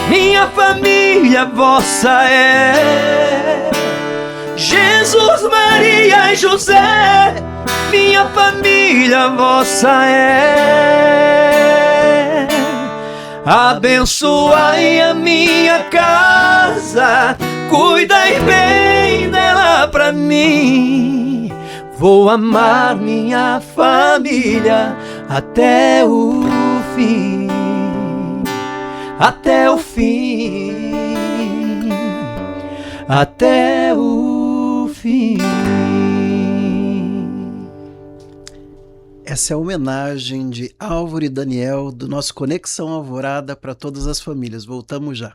minha família vossa é. Jesus, Maria e José, minha família vossa é. Abençoai a minha casa, cuidai bem dela pra mim. Vou amar minha família até o fim, até o fim, até o fim. Essa é a homenagem de Álvaro e Daniel do nosso Conexão Alvorada para todas as famílias. Voltamos já.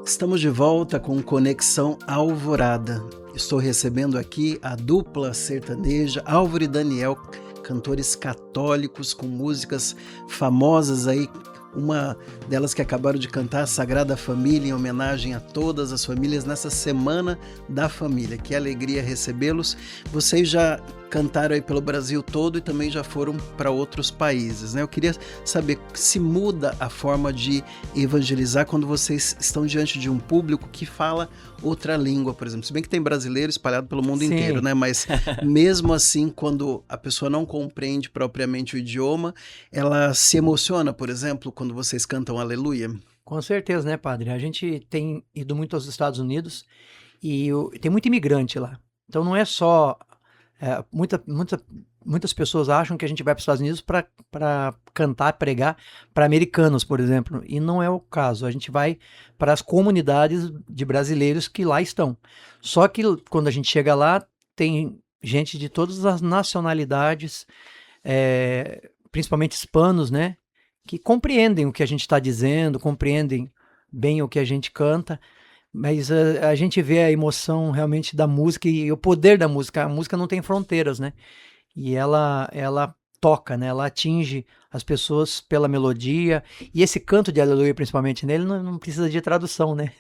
Estamos de volta com Conexão Alvorada. Estou recebendo aqui a dupla sertaneja Álvaro e Daniel, cantores católicos com músicas famosas aí. Uma delas que acabaram de cantar, Sagrada Família, em homenagem a todas as famílias nessa Semana da Família. Que alegria recebê-los. Vocês já cantaram aí pelo Brasil todo e também já foram para outros países, né? Eu queria saber se muda a forma de evangelizar quando vocês estão diante de um público que fala outra língua, por exemplo. Se bem que tem brasileiro espalhado pelo mundo inteiro, né? Mas mesmo assim, quando a pessoa não compreende propriamente o idioma, ela se emociona, por exemplo, quando vocês cantam Aleluia? Com certeza, né, padre? A gente tem ido muito aos Estados Unidos e tem muito imigrante lá. Então não é só... muitas pessoas acham que a gente vai para os Estados Unidos para cantar, pregar para americanos, por exemplo, e não é o caso. A gente vai para as comunidades de brasileiros que lá estão. Só que quando a gente chega lá, tem gente de todas as nacionalidades, principalmente hispanos, né, que compreendem o que a gente está dizendo, compreendem bem o que a gente canta. Mas a gente vê a emoção realmente da música e o poder da música. A música não tem fronteiras, né? E ela toca, né? Ela atinge as pessoas pela melodia. E esse canto de Aleluia, principalmente, né? Ele não precisa de tradução, né?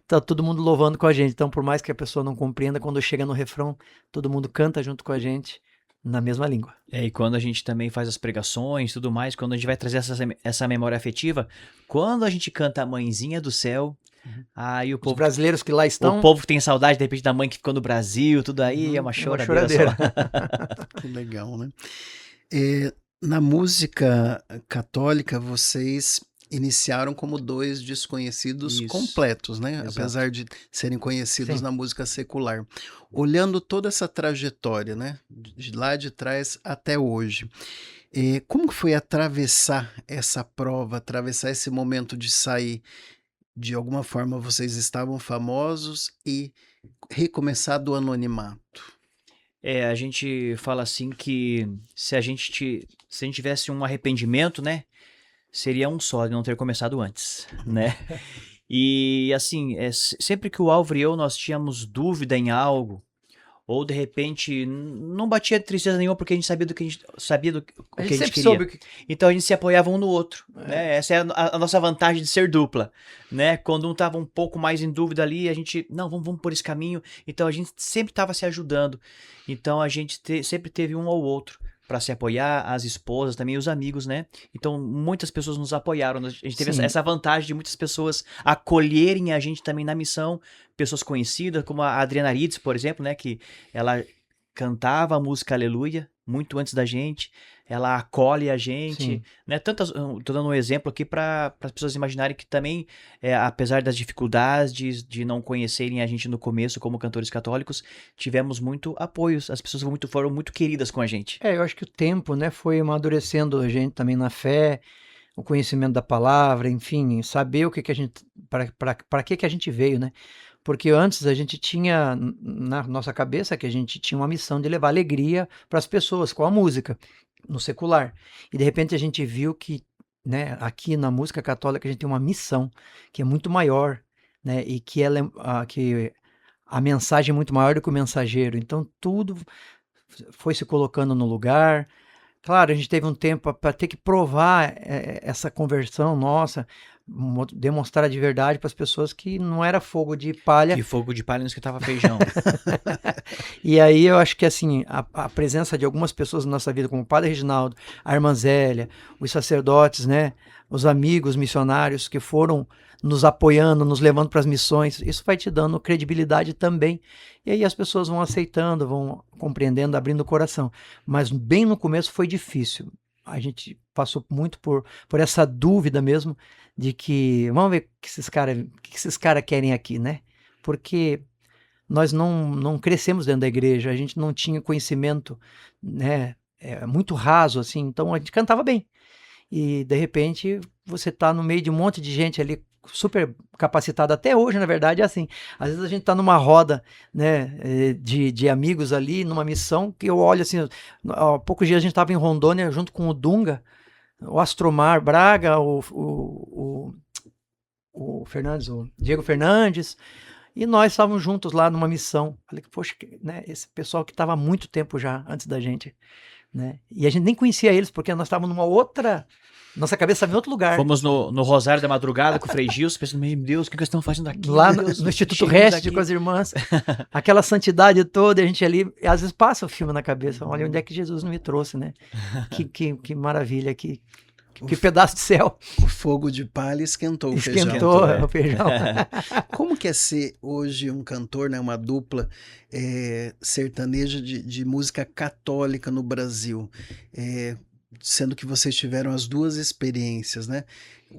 Tá todo mundo louvando com a gente. Então, por mais que a pessoa não compreenda, quando chega no refrão, todo mundo canta junto com a gente, na mesma língua. E quando a gente também faz as pregações e tudo mais, quando a gente vai trazer essa memória afetiva, quando a gente canta a Mãezinha do Céu, aí Os brasileiros que lá estão... o povo que tem saudade, de repente, da mãe que ficou no Brasil, tudo aí, é uma choradeira só. Que legal, né? Na música católica, vocês iniciaram como dois desconhecidos Isso. completos, né? Exato. Apesar de serem conhecidos Sim. na música secular. Olhando toda essa trajetória, né? De lá de trás até hoje. Como que foi atravessar essa prova, atravessar esse momento de sair? De alguma forma vocês estavam famosos e recomeçar do anonimato. A gente fala assim que se a gente tivesse um arrependimento, né, seria um só de não ter começado antes, né? E assim, sempre que o Álvaro e eu nós tínhamos dúvida em algo, ou de repente não batia tristeza nenhuma porque a gente sabia do que a gente A gente sempre queria. soube o que... Então a gente se apoiava um no outro, né? Essa é a nossa vantagem de ser dupla, né? Quando um tava um pouco mais em dúvida ali, a gente, não, vamos por esse caminho. Então a gente sempre tava se ajudando. Então a gente sempre teve um ao outro para se apoiar, as esposas também, os amigos, né? Então muitas pessoas nos apoiaram. A gente teve Sim. essa vantagem de muitas pessoas acolherem a gente também na missão, pessoas conhecidas, como a Adriana Arides, por exemplo, né? Que ela cantava a música Aleluia muito antes da gente, ela acolhe a gente, Sim. né? Tô dando um exemplo aqui para as pessoas imaginarem que também, apesar das dificuldades de não conhecerem a gente no começo como cantores católicos, tivemos muito apoio, as pessoas foram muito queridas com a gente. Eu acho que o tempo, né, foi amadurecendo a gente também na fé, o conhecimento da palavra, enfim, saber o que a gente, para que a gente veio, né? Porque antes a gente tinha na nossa cabeça que a gente tinha uma missão de levar alegria para as pessoas com a música, no secular. E de repente a gente viu que, né, aqui na música católica a gente tem uma missão que é muito maior, né, e que que a mensagem é muito maior do que o mensageiro. Então tudo foi se colocando no lugar. Claro, a gente teve um tempo para ter que provar essa conversão nossa, demonstrar de verdade para as pessoas que não era fogo de palha. Que fogo de palha não esquentava feijão. E aí eu acho que assim, a presença de algumas pessoas na nossa vida, como o Padre Reginaldo, a Irmã Zélia, os sacerdotes, né, os amigos missionários que foram nos apoiando, nos levando para as missões, isso vai te dando credibilidade também. E aí as pessoas vão aceitando, vão compreendendo, abrindo o coração. Mas bem no começo foi difícil. A gente passou muito por essa dúvida mesmo de que, vamos ver o que esses caras querem aqui, né? Porque nós não crescemos dentro da igreja, a gente não tinha conhecimento, né, muito raso, assim, então a gente cantava bem. E, de repente, você tá no meio de um monte de gente ali super capacitada, até hoje, na verdade, é assim. Às vezes a gente tá numa roda, né, de amigos ali, numa missão, que eu olho assim, há poucos dias a gente tava em Rondônia, junto com o Dunga, o Astromar Braga, o Fernandes, o Diego Fernandes, e nós estávamos juntos lá numa missão. Falei que, poxa, né, esse pessoal que estava há muito tempo já antes da gente, né? E a gente nem conhecia eles, porque nós estávamos numa outra... Nossa cabeça estava em outro lugar. Fomos no Rosário da Madrugada com o Frei Gilson, pensando, meu Deus, o que eles estão fazendo aqui? Lá Meu Deus, no Instituto chegamos Reste aqui. com as irmãs. Aquela santidade toda, a gente ali... Às vezes passa o filme na cabeça. Olha onde é que Jesus me trouxe, né? Que maravilha, que pedaço de céu. O fogo de palha esquentou o feijão. Esquentou o feijão. Como que é ser hoje um cantor, né, uma dupla sertaneja de música católica no Brasil? Sendo que vocês tiveram as duas experiências, né?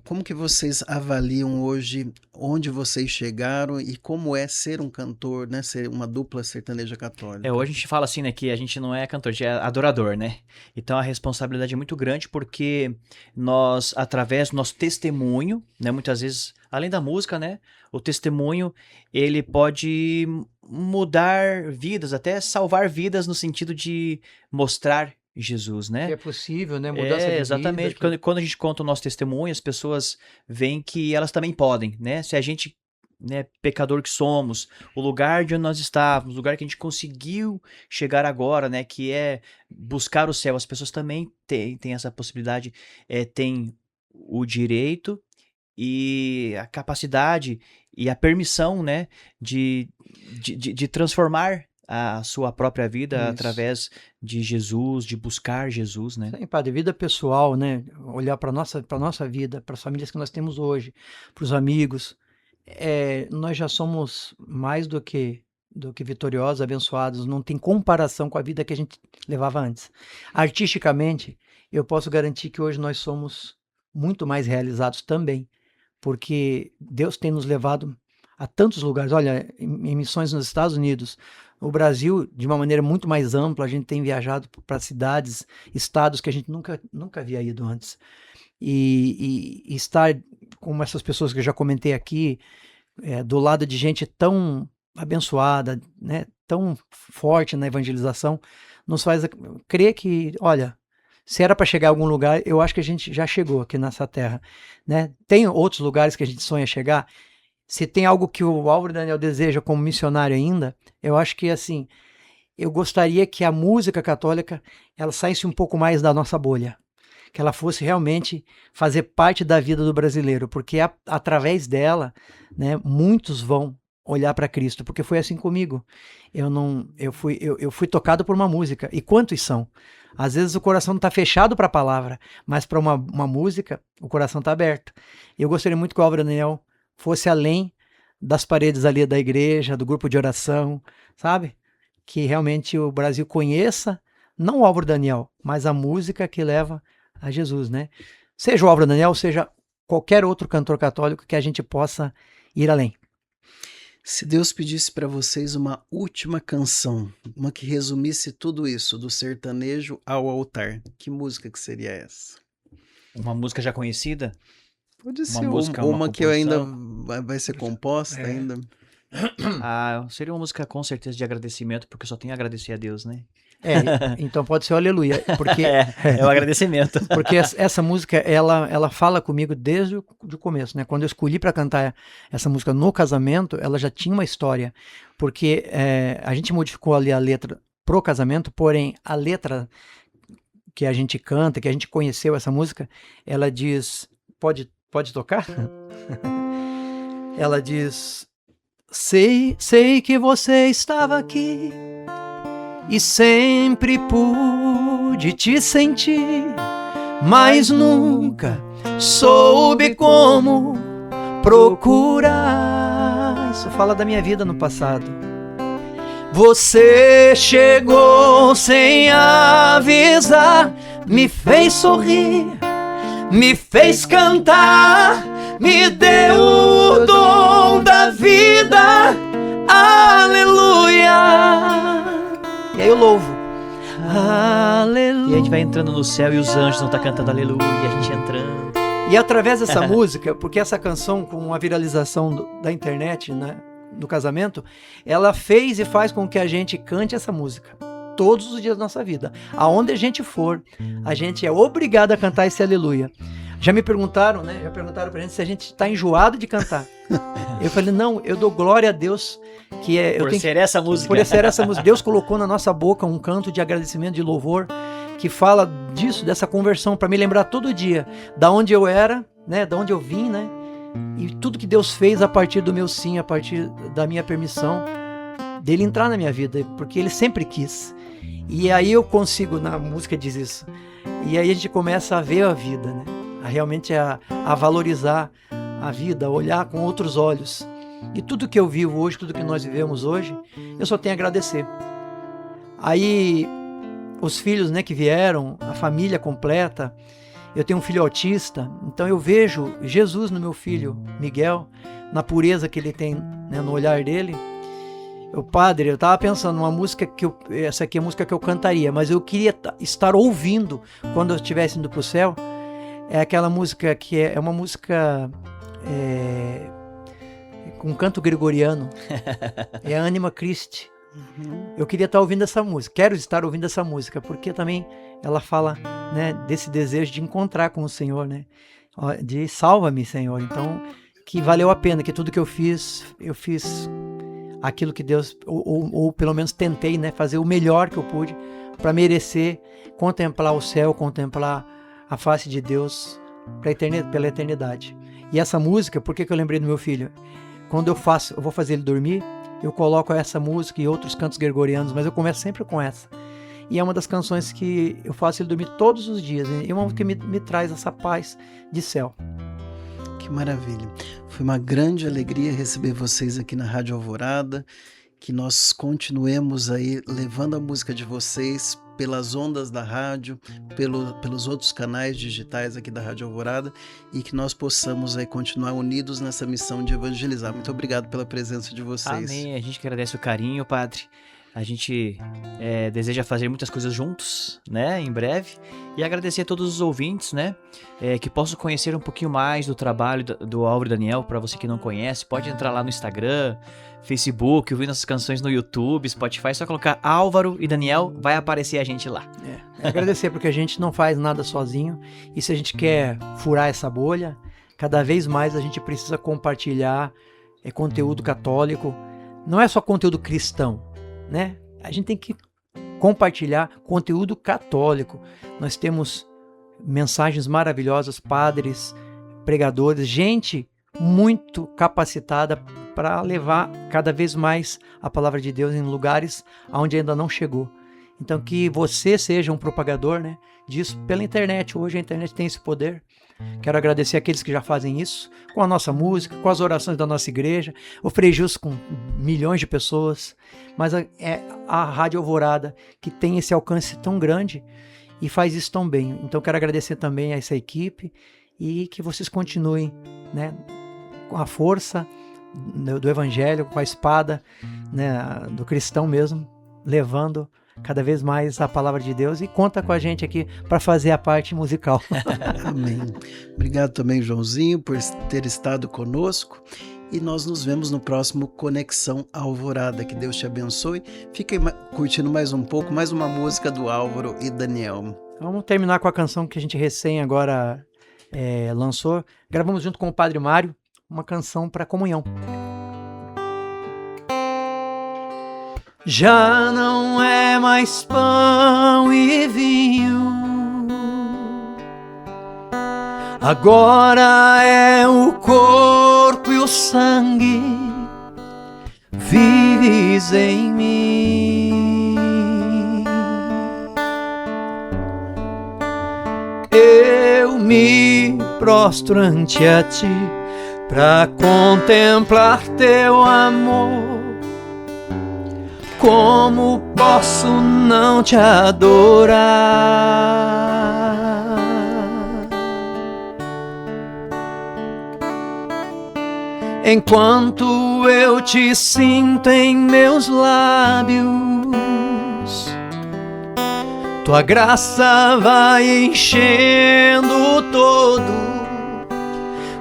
Como que vocês avaliam hoje onde vocês chegaram e como é ser um cantor, né? Ser uma dupla sertaneja católica? Hoje a gente fala assim, né, que a gente não é cantor, a gente é adorador, né? Então a responsabilidade é muito grande porque nós, através do nosso testemunho, né, muitas vezes, além da música, né, o testemunho, ele pode mudar vidas, até salvar vidas no sentido de mostrar Jesus, né? Que é possível, né? Mudança de vida. Exatamente. Quando a gente conta o nosso testemunho, as pessoas veem que elas também podem, né? Se a gente, né, pecador que somos, o lugar de onde nós estávamos, o lugar que a gente conseguiu chegar agora, né, que é buscar o céu, as pessoas também têm essa possibilidade, têm o direito e a capacidade e a permissão, né, de transformar a sua própria vida Isso. através de Jesus, de buscar Jesus, né? Sim, padre, vida pessoal, né? Olhar para nossa vida, para as famílias que nós temos hoje, para os amigos. Nós já somos mais do que vitoriosos, abençoados. Não tem comparação com a vida que a gente levava antes. Artisticamente, eu posso garantir que hoje nós somos muito mais realizados também, porque Deus tem nos levado a tantos lugares. Olha, em missões nos Estados Unidos, o Brasil, de uma maneira muito mais ampla, a gente tem viajado para cidades, estados que a gente nunca havia ido antes. E estar com essas pessoas que eu já comentei aqui, do lado de gente tão abençoada, né, tão forte na evangelização, nos faz crer que, olha, se era para chegar a algum lugar, eu acho que a gente já chegou aqui nessa terra, né? Tem outros lugares que a gente sonha chegar. Se tem algo que o Álvaro Daniel deseja como missionário ainda, eu acho que, assim, eu gostaria que a música católica, ela saísse um pouco mais da nossa bolha, que ela fosse realmente fazer parte da vida do brasileiro, porque através dela, né, muitos vão olhar para Cristo, porque foi assim comigo. Eu fui tocado por uma música. E quantos são? Às vezes o coração não está fechado para a palavra, mas para uma música o coração está aberto. Eu gostaria muito que o Álvaro Daniel fosse além das paredes ali da igreja, do grupo de oração, sabe? Que realmente o Brasil conheça, não o Álvaro Daniel, mas a música que leva a Jesus, né? Seja o Álvaro Daniel, seja qualquer outro cantor católico, que a gente possa ir além. Se Deus pedisse para vocês uma última canção, uma que resumisse tudo isso, do sertanejo ao altar, que música que seria essa? Uma música já conhecida? Pode ser música, uma que ainda composição. vai ser composta ainda. Seria uma música com certeza de agradecimento, porque eu só tenho a agradecer a Deus, né? Então pode ser o Aleluia, porque é o agradecimento. Porque essa música, ela fala comigo desde o começo, né? Quando eu escolhi para cantar essa música no casamento, ela já tinha uma história, porque a gente modificou ali a letra pro casamento, porém a letra que a gente canta, que a gente conheceu essa música, ela diz, pode tocar? Ela diz: sei que você estava aqui e sempre pude te sentir, mas nunca soube como procurar. Isso fala da minha vida no passado. Você chegou sem avisar, me fez sorrir, me fez cantar, me deu o dom da vida. Aleluia. E aí eu louvo. Aleluia. E a gente vai entrando no céu e os anjos não estão cantando aleluia, e a gente entrando. E através dessa música, porque essa canção, com a viralização da internet, né, do casamento, ela fez e faz com que a gente cante essa música todos os dias da nossa vida. Aonde a gente for, a gente é obrigado a cantar esse aleluia. Já me perguntaram, né? Já perguntaram pra gente se a gente está enjoado de cantar. Eu falei, não, eu dou glória a Deus Por ser essa música. Deus colocou na nossa boca um canto de agradecimento, de louvor, que fala disso, dessa conversão, para me lembrar todo dia da onde eu era, né? Da onde eu vim, né? E tudo que Deus fez a partir do meu sim, a partir da minha permissão, dele entrar na minha vida, porque ele sempre quis. E aí eu consigo, na música diz isso, e aí a gente começa a ver a vida, né? Realmente a valorizar a vida, a olhar com outros olhos. E tudo que eu vivo hoje, tudo que nós vivemos hoje, eu só tenho a agradecer. Aí os filhos, né, que vieram, a família completa, eu tenho um filho autista, então eu vejo Jesus no meu filho Miguel, na pureza que ele tem, né, no olhar dele. Padre, eu estava pensando numa música essa aqui é a música que eu cantaria, mas eu queria estar ouvindo quando eu estivesse indo para o céu. É aquela música que é uma música com canto gregoriano, é Anima Christi. Eu queria estar ouvindo essa música, quero estar ouvindo essa música, porque também ela fala, né, desse desejo de encontrar com o Senhor, né, de salva-me, Senhor. Então, que valeu a pena, que tudo que eu fiz aquilo que Deus, ou pelo menos tentei, né, fazer o melhor que eu pude para merecer contemplar o céu, contemplar a face de Deus pela eternidade. E essa música, por que eu lembrei do meu filho? Quando eu vou fazer ele dormir, eu coloco essa música e outros cantos gregorianos, mas eu começo sempre com essa. E é uma das canções que eu faço ele dormir todos os dias. E é uma que me traz essa paz de céu. Que maravilha. Foi uma grande alegria receber vocês aqui na Rádio Alvorada. Que nós continuemos aí levando a música de vocês pelas ondas da rádio, pelos outros canais digitais aqui da Rádio Alvorada, e que nós possamos aí continuar unidos nessa missão de evangelizar. Muito obrigado pela presença de vocês. Amém. A gente que agradece o carinho, Padre. A gente deseja fazer muitas coisas juntos, né, em breve. E agradecer a todos os ouvintes, né, que possam conhecer um pouquinho mais do trabalho do Álvaro e Daniel. Para você que não conhece, pode entrar lá no Instagram, Facebook, ouvir nossas canções no YouTube, Spotify. Só colocar Álvaro e Daniel, vai aparecer a gente lá. Agradecer, porque a gente não faz nada sozinho. E se a gente quer furar essa bolha, cada vez mais a gente precisa compartilhar conteúdo católico. Não é só conteúdo cristão, né? A gente tem que compartilhar conteúdo católico. Nós temos mensagens maravilhosas, padres, pregadores, gente muito capacitada para levar cada vez mais a palavra de Deus em lugares onde ainda não chegou. Então que você seja um propagador, né, disso pela internet. Hoje a internet tem esse poder. Quero agradecer aqueles que já fazem isso, com a nossa música, com as orações da nossa igreja, o Frei Justo com milhões de pessoas, mas é a Rádio Alvorada que tem esse alcance tão grande e faz isso tão bem. Então quero agradecer também a essa equipe e que vocês continuem, né, com a força do Evangelho, com a espada, né, do cristão mesmo, levando cada vez mais a palavra de Deus, e conta com a gente aqui para fazer a parte musical. Amém. Obrigado também, Joãozinho, por ter estado conosco, e nós nos vemos no próximo Conexão Alvorada. Que Deus te abençoe. Fiquem curtindo mais um pouco, mais uma música do Álvaro e Daniel. Vamos terminar com a canção que a gente recém agora lançou. Gravamos junto com o Padre Mário uma canção para comunhão. Já não é mais pão e vinho, agora é o corpo e o sangue, vives em mim. Eu me prostro ante a ti pra contemplar teu amor. Como posso não te adorar? Enquanto eu te sinto em meus lábios, tua graça vai enchendo todo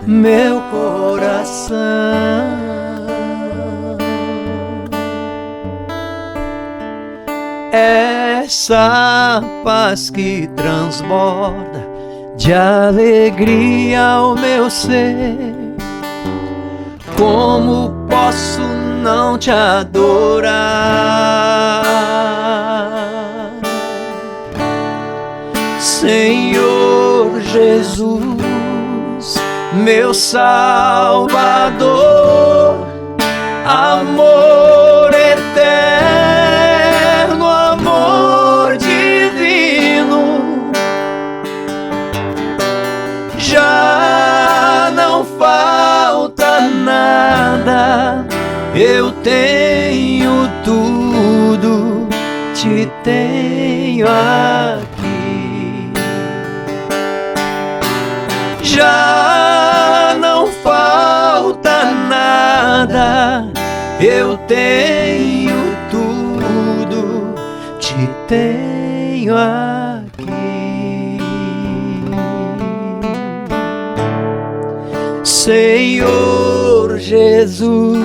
meu coração. Essa paz que transborda de alegria ao meu ser, como posso não te adorar? Senhor Jesus, meu Salvador, amor eterno, amor divino, já não falta nada, eu tenho tudo, te tenho aqui. Já não falta nada, eu tenho tudo, te tenho aqui. Senhor Jesus,